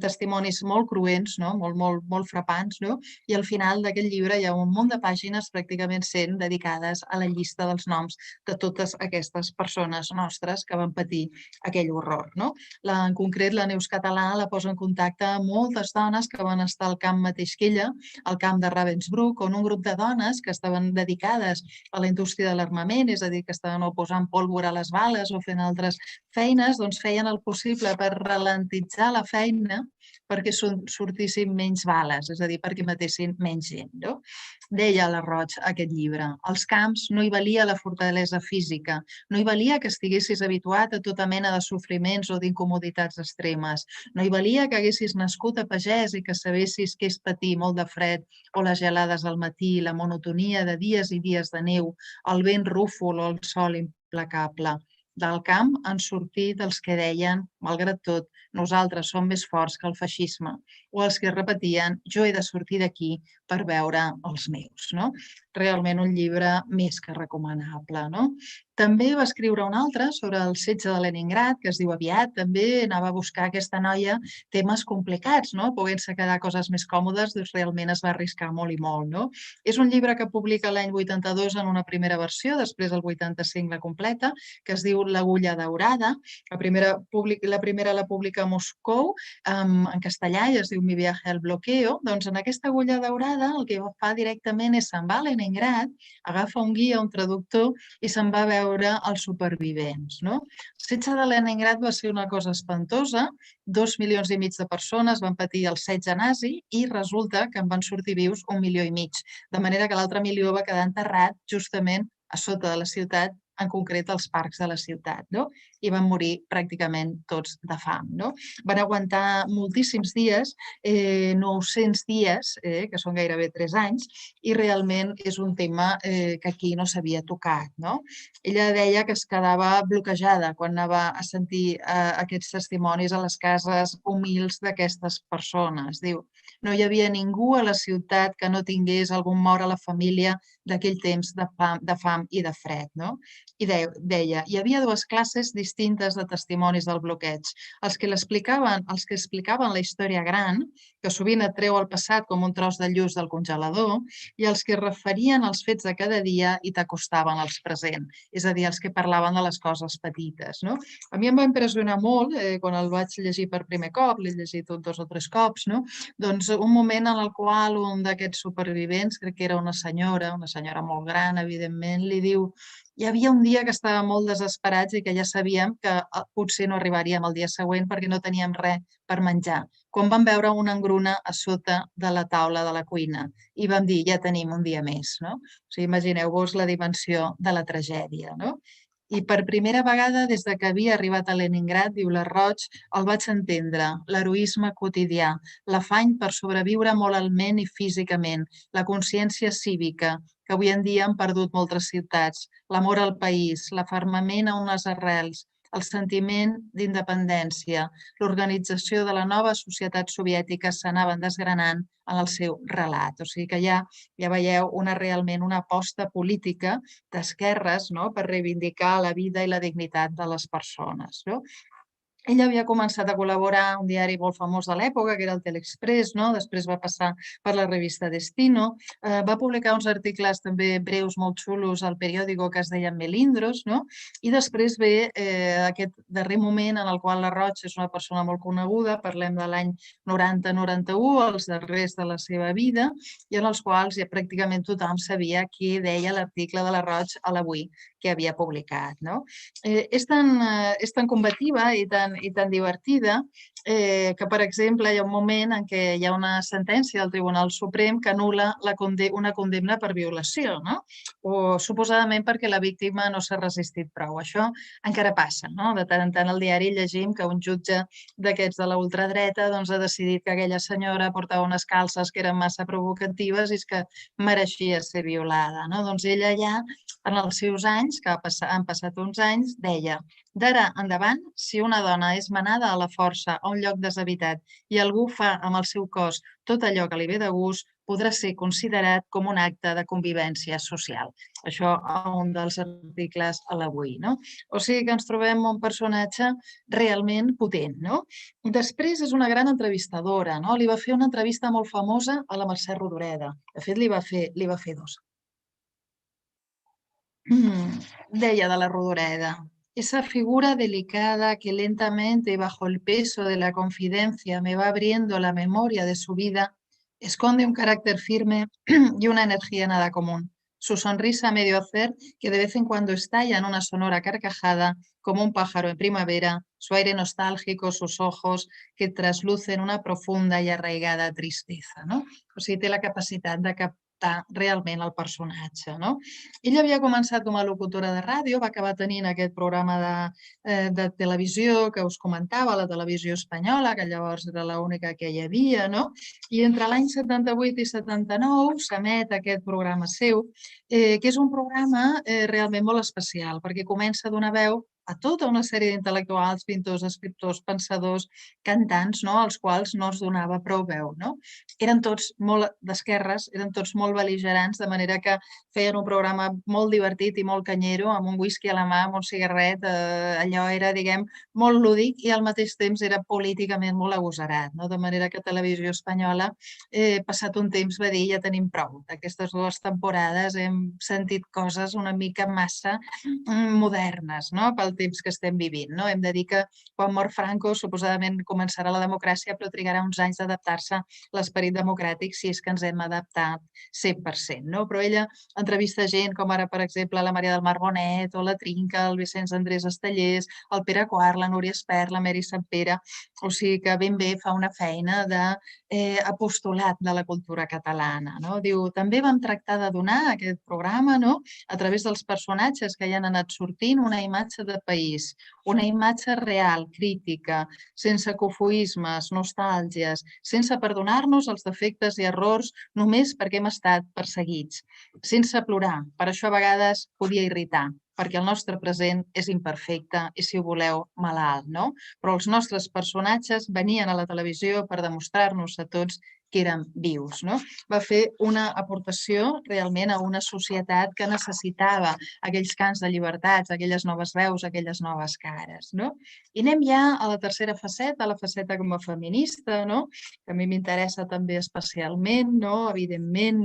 testimonis molt cruents, no? Molt frapants, no? I al final d'aquest llibre hi ha un munt de pàgines, pràcticament 100, dedicades a la llista dels noms de totes aquestes persones nostres que van patir aquell horror, no? En concret, la Neus Català la posa en contacte amb moltes dones que van estar al camp mateix que ella, al camp de Ravensbrück, on un grup de dones que estaven dedicades a la indústria de l'armament, és a dir, que estaven o posant pólvora a les bales o fent altres feines, doncs feien el possible per ralentitzar la feina perquè sortissin menys bales, és a dir, perquè matessin menys gent, no? Deia la Roig aquest llibre, als camps no hi valia la fortalesa física, no hi valia que estiguessis habituat a tota mena de sofriments o d'incomoditats extremes, no hi valia que haguessis nascut a pagès i que sabessis què és patir molt de fred o les gelades al matí, la monotonia de dies i dies de neu, el vent rúfol o el sol implacable. Del camp han sortit els que deien, malgrat tot, nosaltres som més forts que el feixisme, o els que repetien, jo he de sortir d'aquí per veure els meus, no? Realment un llibre més que recomanable, no? També va escriure un altre sobre el setge de Leningrad, que es diu Aviat, també anava a buscar aquesta noia temes complicats, no? Poguent-se quedar coses més còmodes, doncs realment es va arriscar molt i molt, no? És un llibre que publica l'any 82 en una primera versió, després el 85 la completa, que es diu L'agulla daurada. La primera la publica a Moscou, en castellà, i es diu Mi viaje al bloqueo. Doncs en aquesta agulla daurada el que fa directament és se'n va a Leningrad, agafa un guia, un traductor, i se'n va a veure els supervivents, no? El setge de Leningrad va ser una cosa espantosa, 2,5 milions de persones van patir el setge nazi i resulta que en van sortir vius 1,5 milions, de manera que l'altre milió va quedar enterrat justament a sota de la ciutat, en concret als parcs de la ciutat, no? I van morir pràcticament tots de fam, no? Van aguantar moltíssims dies, 900 dies, que són gairebé 3 anys, i realment és un tema que aquí no s'havia tocat, no? Ella deia que es quedava bloquejada quan anava a sentir aquests testimonis a les cases humils d'aquestes persones. Diu, no hi havia ningú a la ciutat que no tingués algun mort a la família d'aquell temps de fam i de fred, no? I deia, hi havia dues classes distintes de testimonis del bloqueig. Els que explicaven la història gran, que sovint et treu al passat com un tros de lluç del congelador, i els que referien als fets de cada dia i t'acostaven als present, és a dir, els que parlaven de les coses petites. No? A mi em va impressionar molt, quan el vaig llegir per primer cop, l'he llegit 2 o 3 cops, no? Doncs un moment en el qual un d'aquests supervivents, crec que era una senyora molt gran, evidentment, li diu: hi havia un dia que estàvem molt desesperats i que ja sabíem que potser no arribaríem el dia següent perquè no teníem res per menjar, quan vam veure una engruna a sota de la taula de la cuina i vam dir, ja tenim un dia més. No? O sigui, imagineu-vos la dimensió de la tragèdia. No? I per primera vegada, des que havia arribat a Leningrad, diu la Roig, el vaig entendre, l'heroisme quotidià, l'afany per sobreviure moralment i físicament, la consciència cívica, que avui en dia han perdut moltes ciutats, l'amor al país, l'afermament a unes arrels, el sentiment d'independència, l'organització de la nova societat soviètica s'anaven desgranant en el seu relat. O sigui que ja veieu realment una aposta política d'esquerres, no?, per reivindicar la vida i la dignitat de les persones. No? Ell havia començat a col·laborar a un diari molt famós de l'època, que era el Telexpress, no? Després va passar per la revista Destino, va publicar uns articles també breus molt xulos al periòdico que es deia Melindros, no? I després ve aquest darrer moment en el qual la Roig és una persona molt coneguda, parlem de l'any 90-91, els darrers de la seva vida, i en els quals ja pràcticament tothom sabia què deia l'article de la Roig a l'Avui que havia publicat. No? És tan combativa i tan divertida que, per exemple, hi ha un moment en què hi ha una sentència del Tribunal Suprem que anul·la una condemna per violació, no? O suposadament perquè la víctima no s'ha resistit prou. Això encara passa, no? De tant en tant al diari llegim que un jutge d'aquests de la ultradreta doncs, ha decidit que aquella senyora portava unes calces que eren massa provocatives i és que mereixia ser violada. No? Doncs ella ja, en els seus anys, que han passat uns anys, deia: d'ara endavant, si una dona és manada a la força a un lloc deshabitat i algú fa amb el seu cos tot allò que li ve de gust, podrà ser considerat com un acte de convivència social. Això a un dels articles a l'Avui. No? O sigui que ens trobem un personatge realment potent. No? Després és una gran entrevistadora. No? Li va fer una entrevista molt famosa a la Mercè Rodoreda. De fet, li va fer 2. Deia de la Rodoreda: esa figura delicada que lentamente y bajo el peso de la confidencia me va abriendo la memoria de su vida, esconde un carácter firme y una energía nada común. Su sonrisa a medio hacer, que de vez en cuando estalla en una sonora carcajada, como un pájaro en primavera, su aire nostálgico, sus ojos que traslucen una profunda y arraigada tristeza. No? O sigui, té la capacitat de captar realment el personatge. No? Ella havia començat com a locutora de ràdio, va acabar tenint aquest programa de televisió que us comentava, la televisió espanyola, que llavors era l'única que hi havia, no? I entre l'any 78 i 79 s'emet aquest programa seu, que és un programa realment molt especial, perquè comença a donar veu a tota una sèrie d'intel·lectuals, pintors, escriptors, pensadors, cantants, no? Als quals no es donava prou veu. No? Eren tots molt d'esquerres, eren tots molt bel·ligerants, de manera que feien un programa molt divertit i molt canyero, amb un whisky a la mà, amb un cigarret, allò era, diguem, molt lúdic i al mateix temps era políticament molt agosarat. No? De manera que Televisió Espanyola, passat un temps, va dir: ja tenim prou. D'aquestes 2 temporades hem sentit coses una mica massa modernes, no? Pel temps que estem vivint. No? Hem de dir que quan mor Franco suposadament començarà la democràcia, però trigarà uns anys d'adaptar-se a l'esperit democràtic si és que ens hem adaptat 100%. No? Però ella entrevista gent com ara, per exemple, la Maria del Mar Bonet o la Trinca, el Vicenç Andrés Estellers, el Pere Quart, la Núria Espert, la Mary Sampere. O sigui que ben bé fa una feina d'apostolat de la cultura catalana. No? Diu, també vam tractar de donar a aquest programa, no? A través dels personatges que hi han anat sortint, una imatge de país, una imatge real, crítica, sense cofoismes, nostàlgies, sense perdonar-nos els defectes i errors només perquè hem estat perseguits, sense plorar. Per això a vegades podia irritar, perquè el nostre present és imperfecte i, si ho voleu, malalt, no? Però els nostres personatges venien a la televisió per demostrar-nos a tots que eren vius. Va fer una aportació realment a una societat que necessitava aquells cants de llibertats, aquelles noves veus, aquelles noves cares. I anem ja a la tercera faceta, la faceta com a feminista, que a mi m'interessa també especialment, evidentment,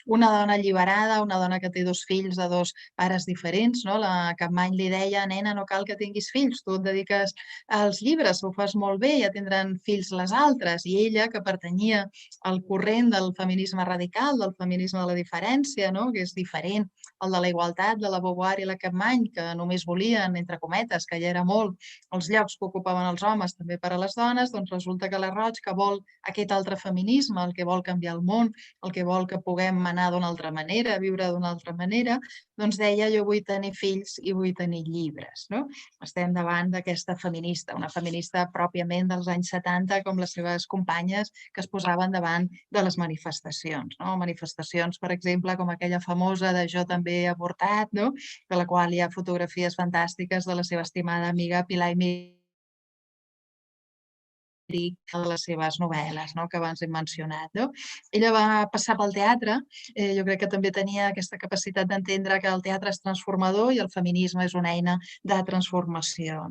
una dona alliberada, una dona que té 2 fills de 2 pares diferents. La Capmany li deia: nena, no cal que tinguis fills, tu et dediques als llibres, ho fas molt bé, ja tindran fills les altres. I ella, que pertanyia al corrent del feminisme radical, del feminisme de la diferència, que és diferent al de la igualtat de la Beauvoir i la Capmany, que només volien, entre cometes, que ja era molt els llocs que ocupaven els homes també per a les dones, doncs resulta que la Roig, que vol aquest altre feminisme, el que vol canviar el món, el que vol que puguem anar d'una altra manera, viure d'una altra manera, doncs deia: jo vull tenir fills i vull tenir llibres. Estem davant d'aquesta feminista, una feminista pròpiament dels anys 70, com les seves companyes, que es posaven davant de les manifestacions. Manifestacions, per exemple, com aquella famosa de Jo també he avortat, de la qual hi ha fotografies fantàstiques de la seva estimada amiga Pilar de les seves novel·les, que abans hem mencionat. Ella va passar pel teatre, jo crec que també tenia aquesta capacitat d'entendre que el teatre és transformador i el feminisme és una eina de transformació.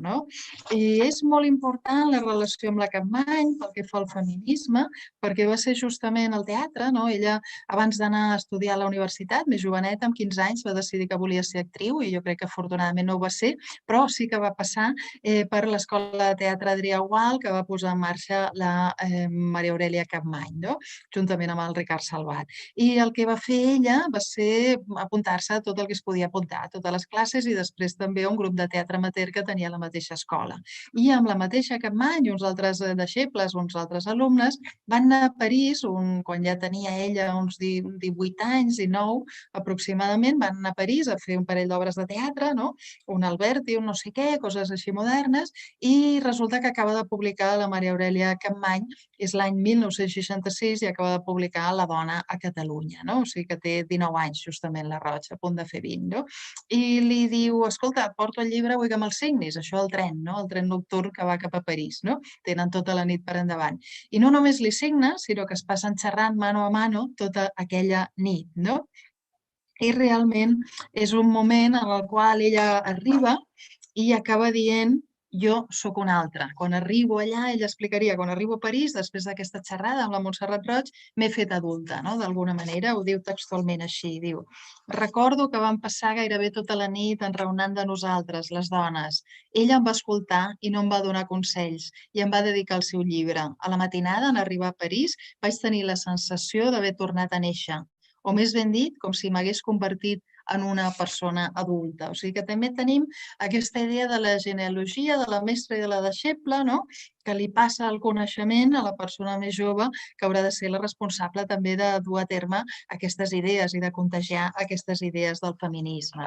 I és molt important la relació amb la Capmany pel que fa al feminisme, perquè va ser justament el teatre. Ella, abans d'anar a estudiar a la universitat, més joveneta, amb 15 anys, va decidir que volia ser actriu, i jo crec que afortunadament no ho va ser, però sí que va passar per l'Escola de Teatre Adrià Gual, que va posar en marxa la Maria Aurèlia Capmany, juntament amb el Ricard Salvat. I el que va fer ella va ser apuntar-se a tot el que es podia apuntar, a totes les classes, i després també a un grup de teatre amateur que tenia la mateixa escola. I amb la mateixa Capmany, uns altres deixebles, uns altres alumnes, van anar a París, quan ja tenia ella uns 18 anys, 19 aproximadament, van anar a París a fer un parell d'obres de teatre, un Alberti, un no sé què, coses així modernes, i resulta que acaba de publicar la Maria Aurèlia Capmany, és l'any 1966, i acaba de publicar La dona a Catalunya. O sigui que té 19 anys, justament, la Roig, a punt de fer 20. I li diu: escolta, et porto el llibre, vull que me'l signis, això al tren, el tren nocturn que va cap a París. Tenen tota la nit per endavant. I no només li signa, sinó que es passen xerrant mano a mano tota aquella nit. I realment és un moment en el qual ella arriba i acaba dient: jo sóc una altra. Quan arribo allà, ella explicaria, quan arribo a París, després d'aquesta xerrada amb la Montserrat Roig, m'he fet adulta, d'alguna manera, ho diu textualment així, diu: recordo que vam passar gairebé tota la nit enraonant de nosaltres, les dones. Ella em va escoltar i no em va donar consells, i em va dedicar el seu llibre. A la matinada, en arribar a París, vaig tenir la sensació d'haver tornat a néixer, o més ben dit, com si m'hagués convertit en una persona adulta. O sigui que també tenim aquesta idea de la genealogia, de la mestra i de la deixeble, que li passa el coneixement a la persona més jove, que haurà de ser la responsable també de dur a terme aquestes idees i de contagiar aquestes idees del feminisme.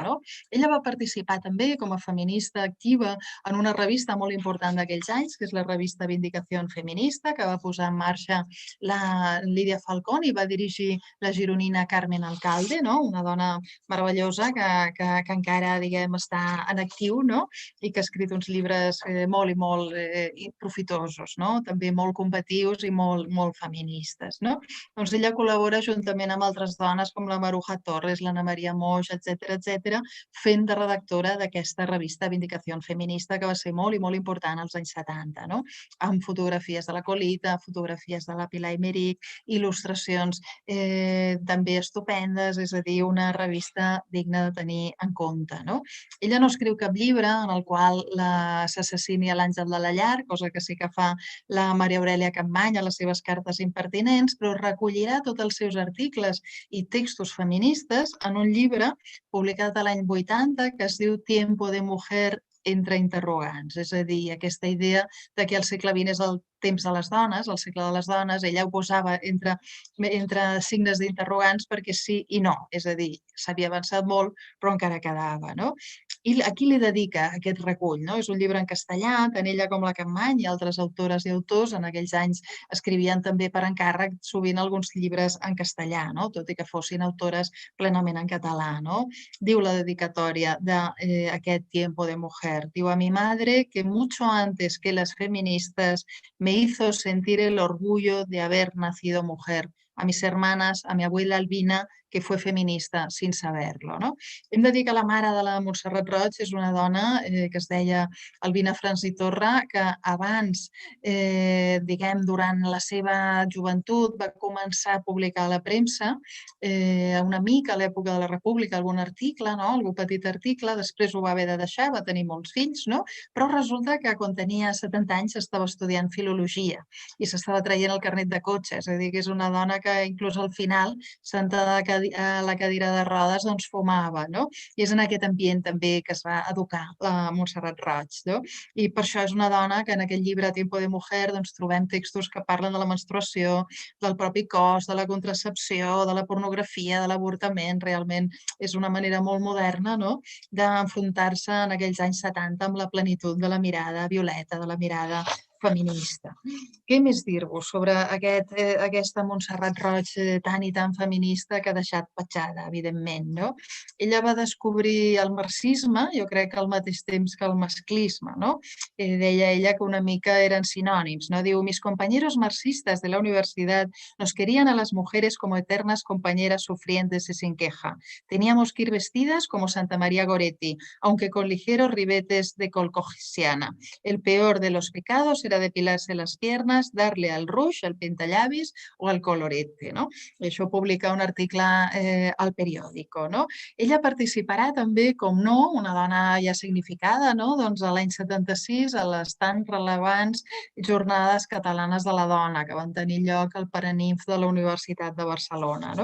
Ella va participar també com a feminista activa en una revista molt important d'aquells anys, que és la revista Vindicación Feminista, que va posar en marxa la Lídia Falcón i va dirigir la gironina Carmen Alcalde, una dona meravellosa que encara, diguem, està en actiu, i que ha escrit uns llibres molt i molt profitosos, també molt combatius i molt feministes. Doncs ella col·labora juntament amb altres dones com la Maruja Torres, l'Anna Maria Moix, etc., fent de redactora d'aquesta revista Vindicación Feminista, que va ser molt i molt important als anys 70, amb fotografies de la Colita, fotografies de la Pilar Aymerich, il·lustracions també estupendes, és a dir, una revista digna de tenir en compte. Ella no escriu cap llibre en el qual s'assassini a l'Àngel de la Llar, cosa que sí que fa la Maria Aurèlia Capmany a les seves cartes impertinents, però recollirà tots els seus articles i textos feministes en un llibre publicat a l'any 80 que es diu Tiempo de mujer entre interrogants, és a dir, aquesta idea de que el segle XX és el temps de les dones, el segle de les dones, ella ho posava entre signes d'interrogants perquè sí i no, és a dir, s'havia avançat molt però encara quedava. I a qui li dedica aquest recull? És un llibre en castellà, tant ella com la Capmany i altres autores i autors en aquells anys escrivien també per encàrrec sovint alguns llibres en castellà, tot i que fossin autores plenament en català. Diu la dedicatòria d'aquest Tiempo de Mujer, diu: a mi madre, que mucho antes que las feministas me hizo sentir el orgullo de haber nacido mujer, a mis hermanas, a mi abuela Albina, que fue feminista sin saberlo. Hem de dir que la mare de la Montserrat Roig és una dona que es deia Albina Frans i Torra, que abans, durant la seva joventut, va començar a publicar a la premsa una mica a l'època de la República algun article, algun petit article, després ho va haver de deixar, va tenir molts fills, però resulta que quan tenia 70 anys estava estudiant filologia i s'estava traient el carnet de cotxe, és a dir, que és una dona que inclús al final, sentada a la cadira de rodes, doncs fumava, I és en aquest ambient també que es va educar la Montserrat Roig, I per això és una dona que en aquest llibre Tiempo de Mujer doncs trobem textos que parlen de la menstruació, del propi cos, de la contracepció, de la pornografia, de l'avortament. Realment és una manera molt moderna d'enfrontar-se en aquells anys 70 amb la plenitud de la mirada violeta, de la mirada feminista. Què més dir-vos sobre aquesta Montserrat Roig tan i tan feminista que ha deixat petjada, evidentment, Ella va descobrir el marxisme, jo crec que al mateix temps que el masclisme, Deia ella que una mica eren sinònims, Diu: mis compañeros marxistas de la universidad nos querían a las mujeres como eternas compañeras sufrientes y sin queja. Teníamos que ir vestidas como Santa María Goretti, aunque con ligeros ribetes de colcosiana. El peor de los pecados era depilarse las piernas, darle al rouge, al pintallavis o al colorete. I això ho publica un article al periòdico. Ella participarà també, com no, una dona ja significada, doncs a l'any 76 a les tan relevants Jornades Catalanes de la Dona, que van tenir lloc al Paraninf de la Universitat de Barcelona.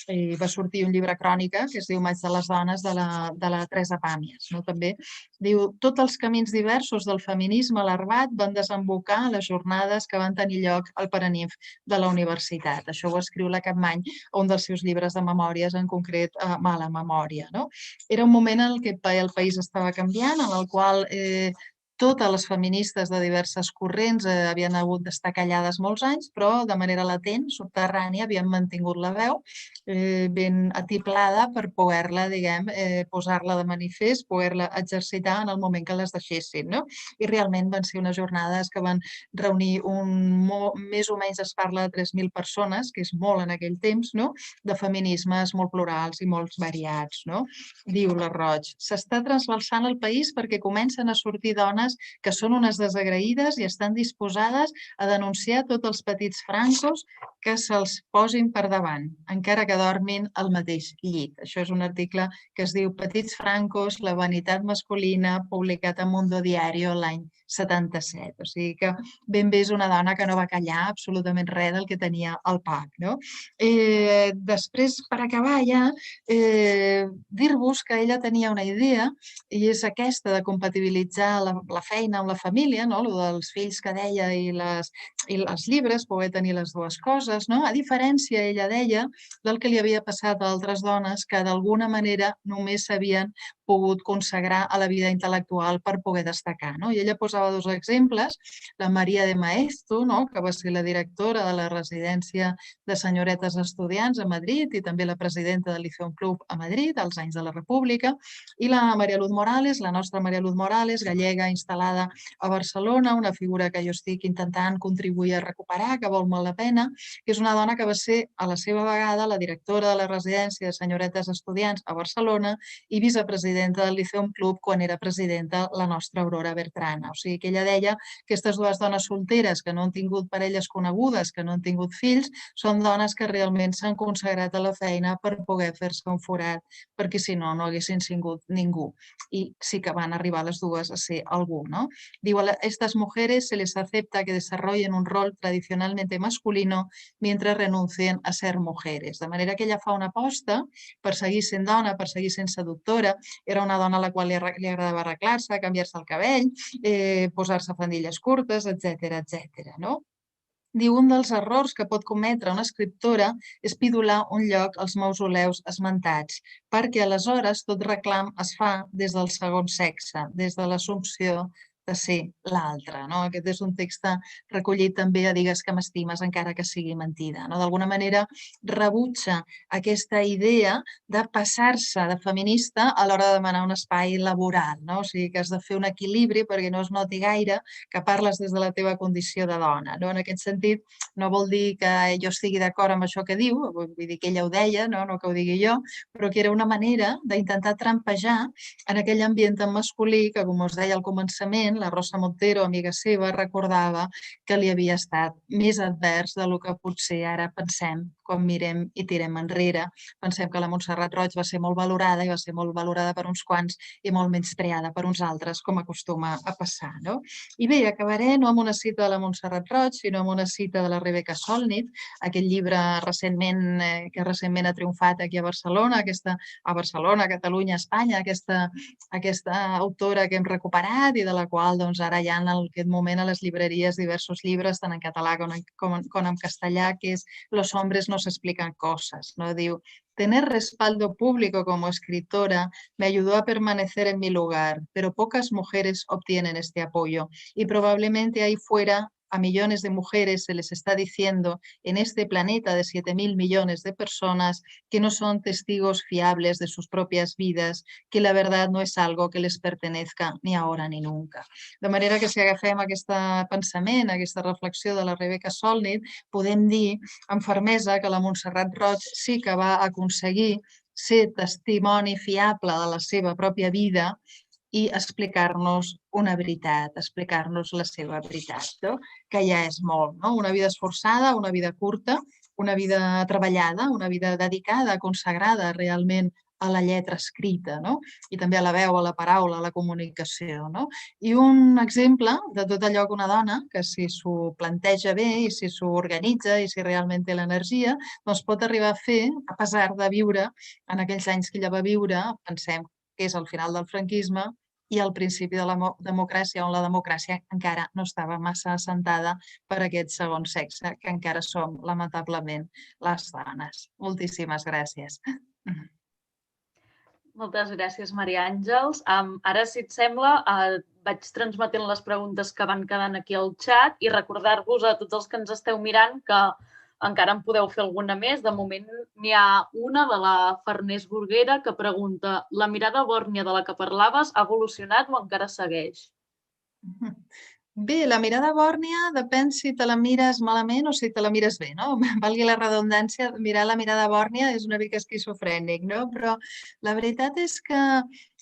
I va sortir un llibre crònica que es diu Maig de les Dones, de la Teresa Pàmies. També diu: tots els camins diversos del feminisme larvat van desembocar a les jornades que van tenir lloc al Paraninf de la universitat. Això ho escriu la Capmany a un dels seus llibres de memòries, en concret Mala Memòria. Era un moment en què el país estava canviant, en el qual totes les feministes de diverses corrents havien hagut d'estar callades molts anys, però de manera latent, subterrània, havien mantingut la veu ben atiplada per poder-la, posar-la de manifest, poder-la exercitar en el moment que les deixessin. I realment van ser unes jornades que van reunir més o menys es parla de 3.000 persones, que és molt en aquell temps, de feminismes molt plurals i molt variats. Diu la Roig: s'està transbalsant el país perquè comencen a sortir dones que són unes desagraïdes i estan disposades a denunciar tots els petits francos que se'ls posin per davant, encara que dormin al mateix llit. Això és un article que es diu Petits francos, la vanitat masculina, publicat a Mundo Diario l'any 77. O sigui que ben bé és una dona que no va callar absolutament res del que tenia al pap. Després, per acabar ja, dir-vos que ella tenia una idea, i és aquesta de compatibilitzar la feina amb la família, el dels fills que deia i els llibres, poder tenir les dues coses, a diferència, ella deia, del que li havia passat a altres dones que d'alguna manera només s'havien pogut consagrar a la vida intel·lectual per poder destacar. I ella posava dos exemples: la Maria de Maeztu, que va ser la directora de la residència de senyoretes estudiants a Madrid i també la presidenta del Liceum Club a Madrid als anys de la República, i la Maria Luz Morales, la nostra Maria Luz Morales, gallega instal·lada a Barcelona, una figura que jo estic intentant contribuir a recuperar, que val molt la pena, que és una dona que va ser a la seva vegada la directora de la residència de senyoretes estudiants a Barcelona i vicepresidenta del Liceum Club quan era presidenta la nostra Aurora Bertrana. O sigui que ella deia que aquestes dues dones solteres que no han tingut parelles conegudes, que no han tingut fills, són dones que realment s'han consagrat a la feina per poder fer-se un forat, perquè si no, no haguessin sigut ningú. I sí que van arribar les dues a ser algú. Diu: a estas mujeres se les acepta que desarrollen un rol tradicionalmente masculino mientras renuncien a ser mujeres. De manera que ella fa una aposta per seguir sent dona, per seguir sent seductora. Era una dona a la qual li agradava arreglar-se, canviar-se el cabell, posar-se faldilles curtes, etc. Diu, un dels errors que pot cometre una escriptora és pidolar un lloc als mausoleus esmentats, perquè aleshores tot reclam es fa des del segon sexe, des de l'assumpció de ser l'altre. No? Aquest és un text recollit també a Digues que m'estimes encara que sigui mentida. No? D'alguna manera rebutja aquesta idea de passar-se de feminista a l'hora de demanar un espai laboral. No? O sigui que has de fer un equilibri perquè no es noti gaire que parles des de la teva condició de dona. No? En aquest sentit, no vol dir que jo estigui d'acord amb això que diu, vull dir que ella ho deia, no que ho digui jo, però que era una manera d'intentar trampejar en aquell ambient tan masculí que, com us deia al començament, la Rosa Montero, amiga seva, recordava que li havia estat més advers del que potser ara pensem quan mirem i tirem enrere. Pensem que la Montserrat Roig va ser molt valorada i va ser molt valorada per uns quants i molt menyspreada per uns altres, com acostuma a passar. No? I bé, acabaré no amb una cita de la Montserrat Roig, sinó amb una cita de la Rebecca Solnit, aquest llibre que recentment ha triomfat aquí a Barcelona, a Catalunya, a Espanya, aquesta autora que hem recuperat i de la qual doncs, ara hi ha en aquest moment a les llibreries diversos llibres, tant en català com en castellà, que és Los hombres nos explican cosas. No? Diu, tener respaldo público como escritora me ayudó a permanecer en mi lugar, pero pocas mujeres obtienen este apoyo y probablemente ahí fuera a millones de mujeres se les está diciendo en este planeta de 7.000 millones de personas que no son testigos fiables de sus propias vidas, que la verdad no es algo que les pertenezca ni ahora ni nunca. De manera que si agafem aquest pensament, aquesta reflexió de la Rebecca Solnit, podem dir amb fermesa que la Montserrat Roig sí que va aconseguir ser testimoni fiable de la seva pròpia vida i explicar-nos una veritat, explicar-nos la seva veritat, no? Que ja és molt, no? Una vida esforçada, una vida curta, una vida treballada, una vida dedicada, consagrada realment a la lletra escrita, no? I també a la veu, a la paraula, a la comunicació, no? I un exemple de tot allò que una dona, que si s'ho planteja bé i si s'ho organitza i si realment té l'energia, doncs pot arribar a fer, a pesar de viure en aquells anys que ella va viure, pensem que és al final del franquisme i al principi de la democràcia, on la democràcia encara no estava massa assentada per aquest segon sexe, que encara som, lamentablement, les dones. Moltíssimes gràcies. Moltes gràcies, Maria Àngels. Ara, si et sembla, vaig transmetent les preguntes que van quedant aquí al xat i recordar-vos a tots els que ens esteu mirant que encara en podeu fer alguna més. De moment n'hi ha una de la Farners Burguera que pregunta: la mirada bòrnia de la que parlaves ha evolucionat o encara segueix? Bé, la mirada bòrnia depèn si te la mires malament o si te la mires bé, no? Valgui la redundància, mirar la mirada bòrnia és una mica esquizofrènic, no? Però la veritat és que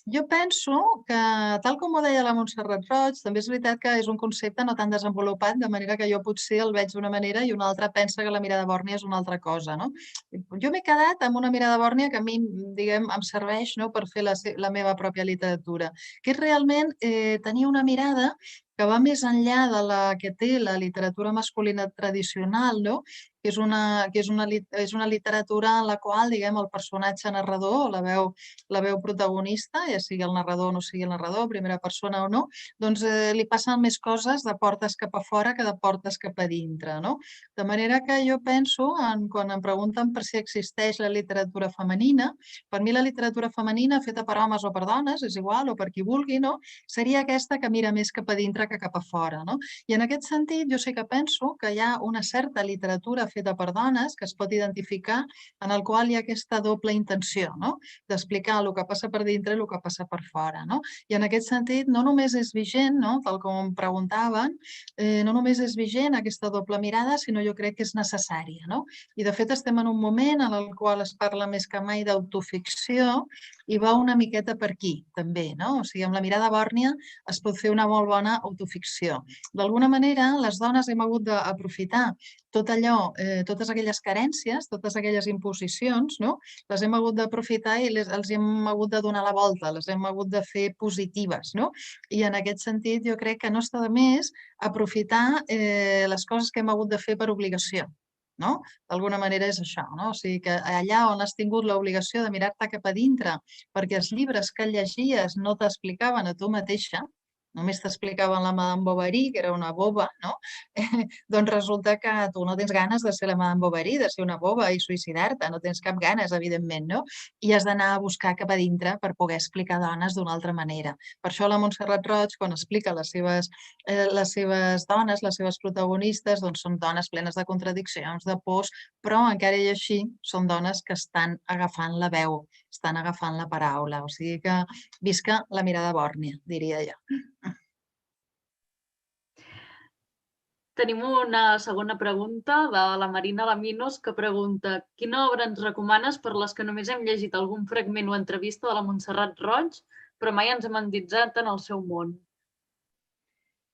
jo penso que, tal com ho deia la Montserrat Roig, també és veritat que és un concepte no tan desenvolupat, de manera que jo potser el veig d'una manera i una altra pensa que la mirada bòrnia és una altra cosa, no? Jo m'he quedat amb una mirada bòrnia que a mi, diguem, em serveix, no?, per fer la meva pròpia literatura, que és realment tenir una mirada que va més enllà de la que té la literatura masculina tradicional, no? Que és una literatura en la qual, diguem, el personatge narrador, la veu protagonista, ja sigui el narrador o no sigui el narrador, primera persona o no, doncs li passen més coses de portes cap a fora que de portes cap a dintre, no? De manera que jo penso, quan em pregunten per si existeix la literatura femenina, per mi la literatura femenina feta per homes o per dones, és igual, o per qui vulgui, no? Seria aquesta que mira més cap a dintre que cap a fora, no? I en aquest sentit jo sí que penso que hi ha una certa literatura feta per dones que es pot identificar en el qual hi ha aquesta doble intenció, no? D'explicar el que passa per dintre i el que passa per fora, no? I en aquest sentit no només és vigent, no? Tal com em preguntaven, no només és vigent aquesta doble mirada, sinó jo crec que és necessària, no? I de fet estem en un moment en el qual es parla més que mai d'autoficció i va una miqueta per aquí, també, no? O sigui, amb la mirada bòrnia es pot fer una molt bona autoficció. D'alguna manera, les dones hem hagut d'aprofitar tot allò, totes aquelles carències, totes aquelles imposicions, no? Les hem hagut d'aprofitar i els hem hagut de donar la volta, les hem hagut de fer positives, no? I en aquest sentit jo crec que no està de més aprofitar les coses que hem hagut de fer per obligació, no? D'alguna manera és això, no? O sigui que allà on has tingut l'obligació de mirar-te cap a dintre perquè els llibres que llegies no t'explicaven a tu mateixa, només t'explicaven la Madame Bovary, que era una boba, no? Doncs resulta que tu no tens ganes de ser la Madame Bovary, de ser una boba i suïcidar-te, no tens cap ganes, evidentment, no? I has d'anar a buscar cap a dintre per poder explicar dones d'una altra manera. Per això la Montserrat Roig, quan explica les seves dones, les seves protagonistes, doncs són dones plenes de contradiccions, de pors, però encara i així són dones que estan agafant la veu, estan agafant la paraula. O sigui que visca la mirada bòrnia, diria jo. Tenim una segona pregunta de la Marina Laminos, que pregunta: quina obra ens recomanes per les que només hem llegit algun fragment o entrevista de la Montserrat Roig, però mai ens hem endinsat en el seu món?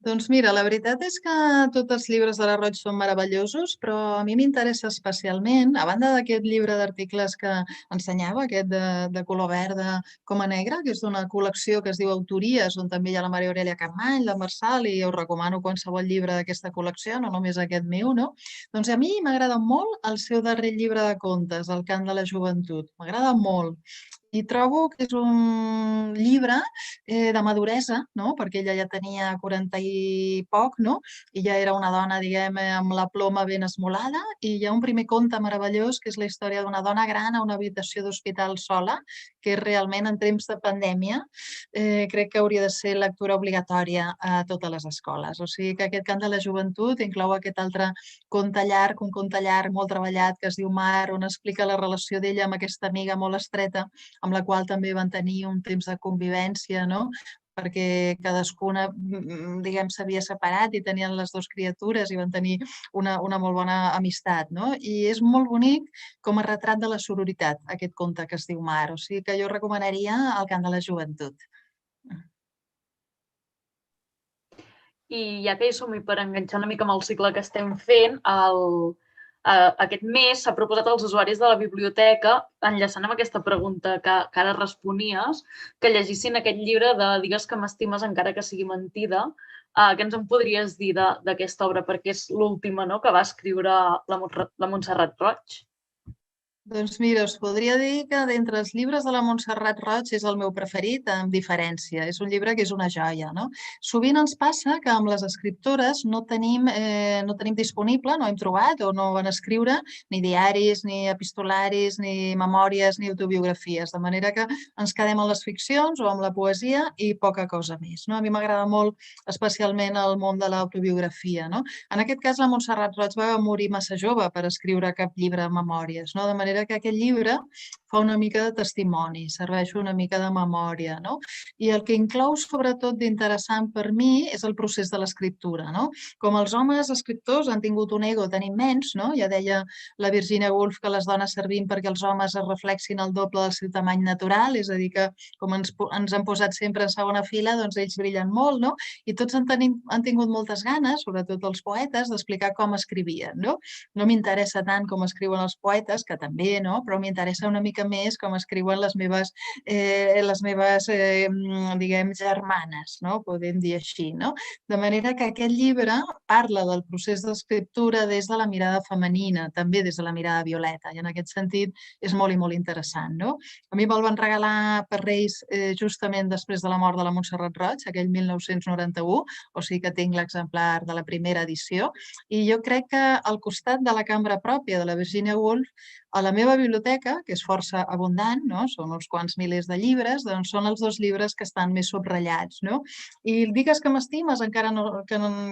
Doncs mira, la veritat és que tots els llibres de la Roig són meravellosos, però a mi m'interessa especialment, a banda d'aquest llibre d'articles que ensenyava, aquest de color verd com a negre, que és d'una col·lecció que es diu Autories, on també hi ha la Maria Aurelia Capmany, la Marsal, i us recomano qualsevol llibre d'aquesta col·lecció, no només aquest meu, no? Doncs a mi m'agrada molt el seu darrer llibre de contes, El cant de la joventut. M'agrada molt. I trobo que és un llibre de maduresa, no? Perquè ella ja tenia 40 i poc, no? I ja era una dona, diguem, amb la ploma ben esmolada, i hi ha un primer conte meravellós, que és la història d'una dona gran a una habitació d'hospital sola, que és realment en temps de pandèmia, crec que hauria de ser lectura obligatòria a totes les escoles. O sigui que aquest cant de la joventut inclou aquest altre conte llarg, un conte llarg molt treballat, que es diu Mar, on explica la relació d'ella amb aquesta amiga molt estreta, amb la qual també van tenir un temps de convivència, no? Perquè cadascuna, diguem, s'havia separat i tenien les dues criatures i van tenir una molt bona amistat, no? I és molt bonic com a retrat de la sororitat, aquest conte que es diu Mar. O sigui que jo recomanaria El cant de la joventut. I ja que hi som, i per enganxar una mica amb el cicle que estem fent, aquest mes s'ha proposat als usuaris de la biblioteca, enllaçant amb aquesta pregunta que ara responies, que llegissin aquest llibre de Digues que m'estimes encara que sigui mentida. Què ens en podries dir d'aquesta obra? Perquè és l'última, no?, que va escriure la Montserrat Roig. Doncs mira, us podria dir que d'entre els llibres de la Montserrat Roig és el meu preferit, amb diferència. És un llibre que és una joia, no? Sovint ens passa que amb les escriptores no tenim disponible, no hem trobat o no van escriure ni diaris, ni epistolaris, ni memòries, ni autobiografies. De manera que ens quedem amb les ficcions o amb la poesia i poca cosa més, no? A mi m'agrada molt especialment el món de l'autobiografia, no? En aquest cas, la Montserrat Roig va morir massa jove per escriure cap llibre de memòries, no? De manera que aquest llibre fa una mica de testimoni, serveix una mica de memòria, no? I el que inclou sobretot d'interessant per mi és el procés de l'escriptura, no? Com els homes escriptors han tingut un ego tan immens, no? Ja deia la Virginia Woolf que les dones servim perquè els homes es reflexin el doble del seu tamany natural, és a dir, que com ens han posat sempre en segona fila, doncs ells brillen molt, no? I tots han tingut moltes ganes, sobretot els poetes, d'explicar com escrivien, no? No m'interessa tant com escriuen els poetes, que també, no? Però m'interessa una mica més com escriuen les meves diguem, germanes, no? Podem dir així, no? De manera que aquest llibre parla del procés d'escriptura des de la mirada femenina, també des de la mirada violeta, i en aquest sentit és molt i molt interessant, no? A mi me'l van regalar per Reis justament després de la mort de la Montserrat Roig, aquell 1991, o sigui que tinc l'exemplar de la primera edició, i jo crec que al costat de la cambra pròpia de la Virginia Woolf, a la meva biblioteca, que és força abundant, no? Són uns quants milers de llibres, doncs són els dos llibres que estan més subratllats, no? I Digues que m'estimes, encara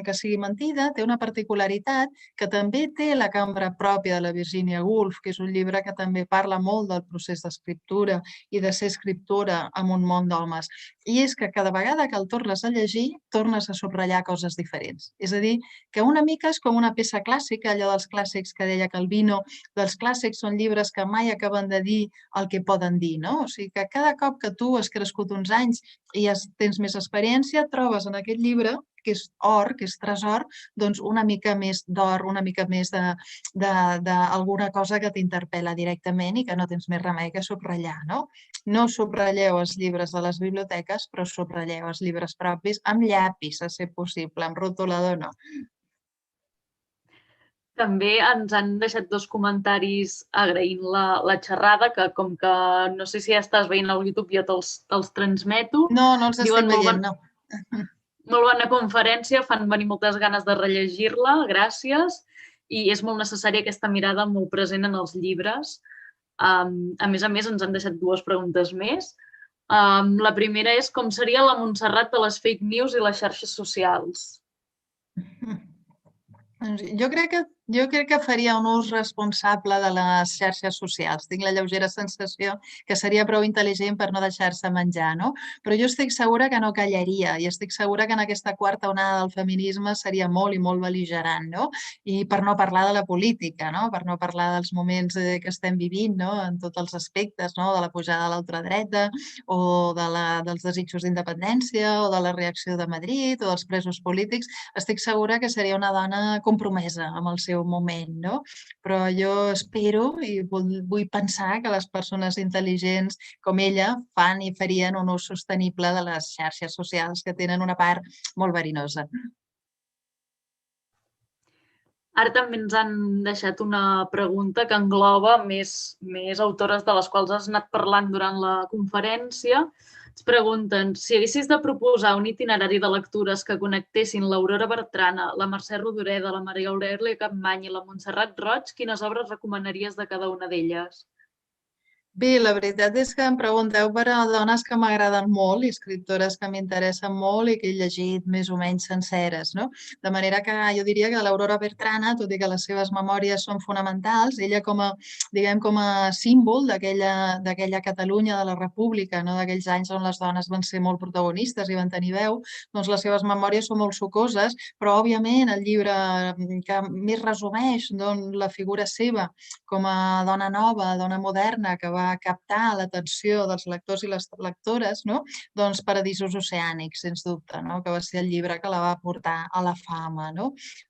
que sigui mentida, té una particularitat que també té la cambra pròpia de la Virginia Woolf, que és un llibre que també parla molt del procés d'escriptura i de ser escriptora en un món d'homes. I és que cada vegada que el tornes a llegir, tornes a subratllar coses diferents. És a dir, que una mica és com una peça clàssica, allò dels clàssics que deia Calvino, dels clàssics són llibres que mai acaben de dir el que poden dir, no? O sigui que cada cop que tu has crescut uns anys i tens més experiència, trobes en aquest llibre, que és or, que és tresor, doncs una mica més d'or, una mica més d'alguna cosa que t'interpel·la directament i que no tens més remei que subratllar, no? No subratlleu els llibres de les biblioteques, però subratlleu els llibres propis amb llapis, a ser possible, amb rotulador no. També ens han deixat dos comentaris agraint la xerrada, que com que no sé si ja estàs veient al YouTube, jo te'ls transmeto. No els estic veient, no. Molt bona conferència, fan venir moltes ganes de rellegir-la, gràcies. I és molt necessària aquesta mirada molt present en els llibres. A més, ens han deixat dues preguntes més. La primera és com seria la Montserrat de les fake news i les xarxes socials? Jo crec que faria un ús responsable de les xarxes socials. Tinc la lleugera sensació que seria prou intel·ligent per no deixar-se menjar, no? Però jo estic segura que no callaria i estic segura que en aquesta quarta onada del feminisme seria molt i molt bel·ligerant, no? I per no parlar de la política, no? Per no parlar dels moments que estem vivint, no? En tots els aspectes, no? De la pujada de l'ultradreta o dels desitjos d'independència o de la reacció de Madrid o dels presos polítics. Estic segura que seria una dona compromesa amb el seu moment, no? Però jo espero i vull pensar que les persones intel·ligents com ella fan i farien un ús sostenible de les xarxes socials que tenen una part molt verinosa. Ara també ens han deixat una pregunta que engloba més autores de les quals has anat parlant durant la conferència. Ens pregunten si haguessis de proposar un itinerari de lectures que connectessin l'Aurora Bertrana, la Mercè Rodoreda, la Maria Aurèlia Capmany i la Montserrat Roig, quines obres recomanaries de cada una d'elles? Bé, la veritat és que em pregunteu per a dones que m'agraden molt i escriptores que m'interessen molt i que he llegit més o menys senceres, no? De manera que jo diria que l'Aurora Bertrana, tot i que les seves memòries són fonamentals, ella diguem, com a símbol d'aquella Catalunya de la República, no? D'aquells anys on les dones van ser molt protagonistes i van tenir veu, doncs les seves memòries són molt sucoses, però òbviament el llibre que més resumeix la figura seva com a dona nova, dona moderna, que va captar l'atenció dels lectors i les lectores, no? Doncs Paradisos oceànics, sens dubte, no? Que va ser el llibre que la va portar a la fama, no?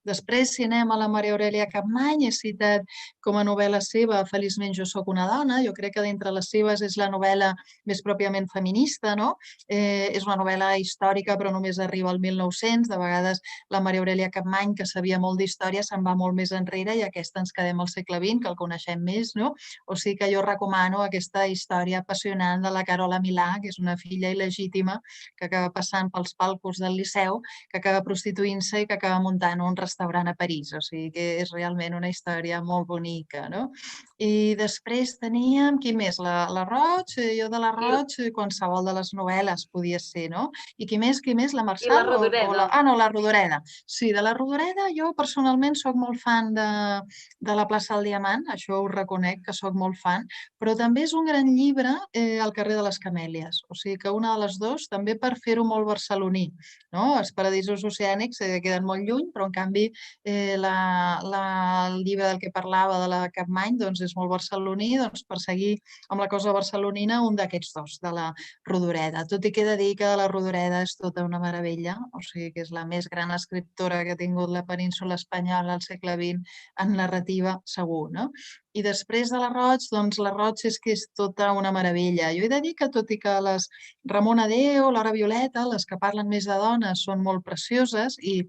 Després, si anem a la Maria Aurèlia Capmany, he citat com a novel·la seva Feliçment jo sóc una dona, jo crec que d'entre les seves és la novel·la més pròpiament feminista, no? És una novel·la històrica però només arriba al 1900, de vegades la Maria Aurèlia Capmany, que sabia molt d'història, se'n va molt més enrere i aquesta ens quedem al segle XX, que el coneixem més, no? O sigui que jo recomano aquesta història apassionant de la Carola Milà, que és una filla il·legítima que acaba passant pels palcos del Liceu, que acaba prostituint-se i que acaba muntant un restaurant a París. O sigui que és realment una història molt bonica, no? I després teníem, qui més? La Roig, jo de la Roig, qualsevol de les novel·les podia ser, no? I qui més? La I Marçal? la Rodoreda. No, la Rodoreda. Sí, de la Rodoreda jo personalment sóc molt fan de la plaça del Diamant, això ho reconec que sóc molt fan, però també és un gran llibre El carrer de les Camèlies, o sigui que una de les dues també per fer-ho molt barceloní, no? Els Paradisos oceànics queden molt lluny, però en canvi el llibre del que parlava de la Capmany doncs és molt barceloní, doncs per seguir amb la cosa barcelonina un d'aquests dos, de la Rodoreda, tot i que he de dir que la Rodoreda és tota una meravella, o sigui que és la més gran escriptora que ha tingut la península espanyola al segle XX en narrativa, segur, no? I després de la Roig, doncs la Roig és que és tota una meravella. Jo he de dir que tot i que les Ramona Déu, Laura Violeta, les que parlen més de dones, són molt precioses i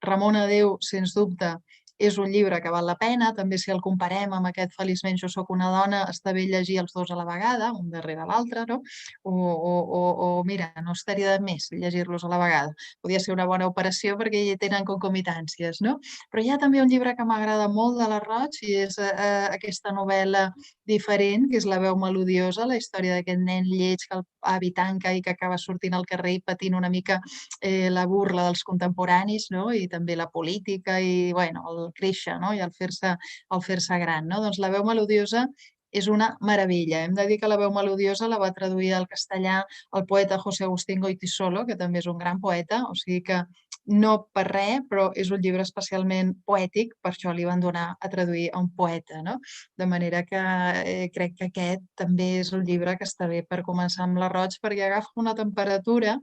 Ramona Déu, sens dubte, és un llibre que val la pena, també si el comparem amb aquest Feliçment jo sóc una dona, està bé llegir els dos a la vegada, un darrere l'altre, no? O mira, no estaria de més llegir-los a la vegada. Podria ser una bona operació perquè hi tenen concomitàncies, no? Però hi ha també un llibre que m'agrada molt de la Roig i és aquesta novel·la diferent, que és La veu melodiosa, la història d'aquest nen lleig que el avi tanca i que acaba sortint al carrer i patint una mica la burla dels contemporanis, no? I també la política i, bueno, el créixer, no? I el fer-se gran, no? Doncs La veu melodiosa és una meravella. Hem de dir que La veu melodiosa la va traduir al castellà el poeta José Agustín Goytisolo, que també és un gran poeta, o sigui que no per res, però és un llibre especialment poètic, per això li van donar a traduir a un poeta, no? De manera que crec que aquest també és un llibre que està bé per començar amb la Roig perquè agafa una temperatura,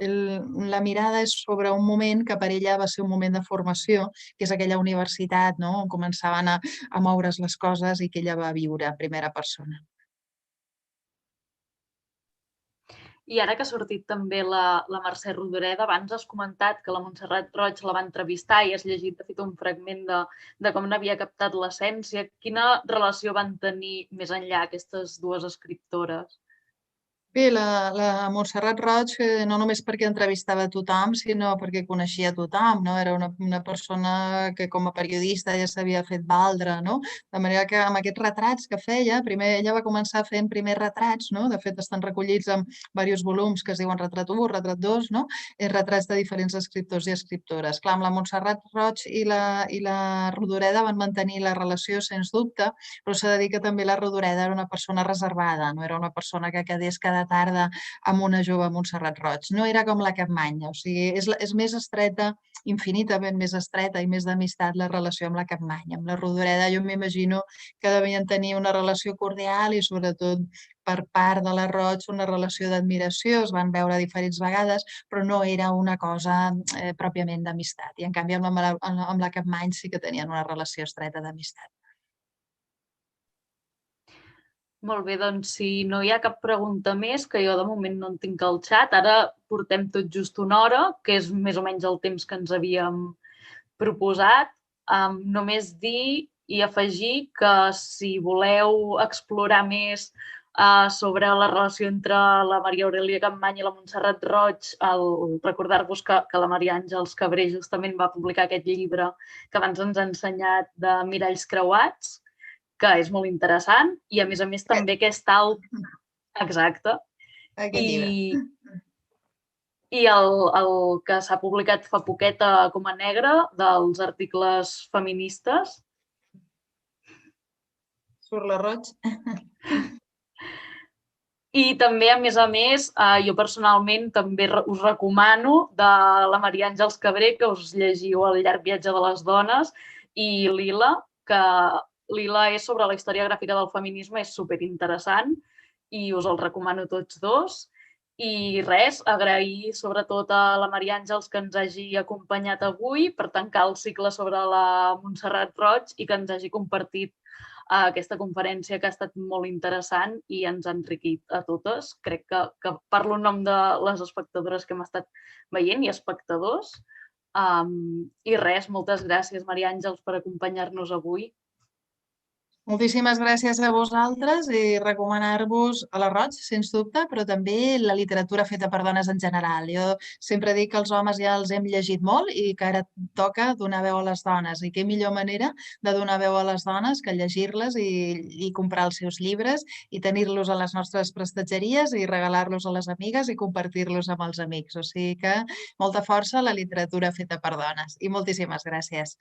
la mirada és sobre un moment que per ella va ser un moment de formació, que és aquella universitat, no? On començaven a moure's les coses i que ella va viure en primera persona. I ara que ha sortit també la Mercè Rodoreda, abans has comentat que la Montserrat Roig la va entrevistar i has llegit, de fet, un fragment de com n'havia captat l'essència. Quina relació van tenir més enllà aquestes dues escriptores? Bé, la Montserrat Roig, no només perquè entrevistava a tothom, sinó perquè coneixia a tothom, no? Era una persona que com a periodista ja s'havia fet valdre, no? De manera que amb aquests retrats que feia, primer ella va començar fent primers retrats, no? De fet, estan recollits en diversos volums que es diuen Retrat 1, Retrat 2, no? Retrats de diferents escriptors i escriptores. Clar, amb la Montserrat Roig i la Rodoreda van mantenir la relació, sens dubte, però s'ha de dir que també la Rodoreda era una persona reservada, no era una persona que quedés cada tarda amb una jove Montserrat Roig. No era com la Capmany, o sigui, és més estreta, infinitament més estreta i més d'amistat la relació amb la Capmany. Amb la Rodoreda jo m'imagino que devien tenir una relació cordial i sobretot per part de la Roig una relació d'admiració, es van veure diferents vegades, però no era una cosa pròpiament d'amistat. I en canvi amb la Capmany sí que tenien una relació estreta d'amistat. Molt bé, doncs si no hi ha cap pregunta més, que jo de moment no en tinc al xat, ara portem tot just una hora, que és més o menys el temps que ens havíem proposat. Només dir i afegir que si voleu explorar més sobre la relació entre la Maria Aurèlia Capmany i la Montserrat Roig, recordar-vos que la Maria Àngels Cabré justament va publicar aquest llibre que abans ens ha ensenyat de Miralls Creuats, que és molt interessant, i a més també aquest alt... Exacte. Aquest llibre. I el que s'ha publicat fa poquet a Coma Negra, dels articles feministes. Surt la Roig. I també, a més, jo personalment també us recomano de la Maria Àngels Cabré que us llegiu El llarg viatge de les dones, i Lila, que Lila és sobre la història gràfica del feminisme, és superinteressant i us el recomano tots dos. I res, agrair sobretot a la Maria Àngels que ens hagi acompanyat avui per tancar el cicle sobre la Montserrat Roig i que ens hagi compartit aquesta conferència que ha estat molt interessant i ens ha enriquit a totes. Crec que parlo en nom de les espectadores que hem estat veient i espectadors. I res, moltes gràcies, Maria Àngels, per acompanyar-nos avui. Moltíssimes gràcies a vosaltres i recomanar-vos a la Roig, sens dubte, però també la literatura feta per dones en general. Jo sempre dic que els homes ja els hem llegit molt i que ara toca donar veu a les dones. I què millor manera de donar veu a les dones que llegir-les i comprar els seus llibres i tenir-los a les nostres prestatgeries i regalar-los a les amigues i compartir-los amb els amics. O sigui que molta força a la literatura feta per dones. I moltíssimes gràcies.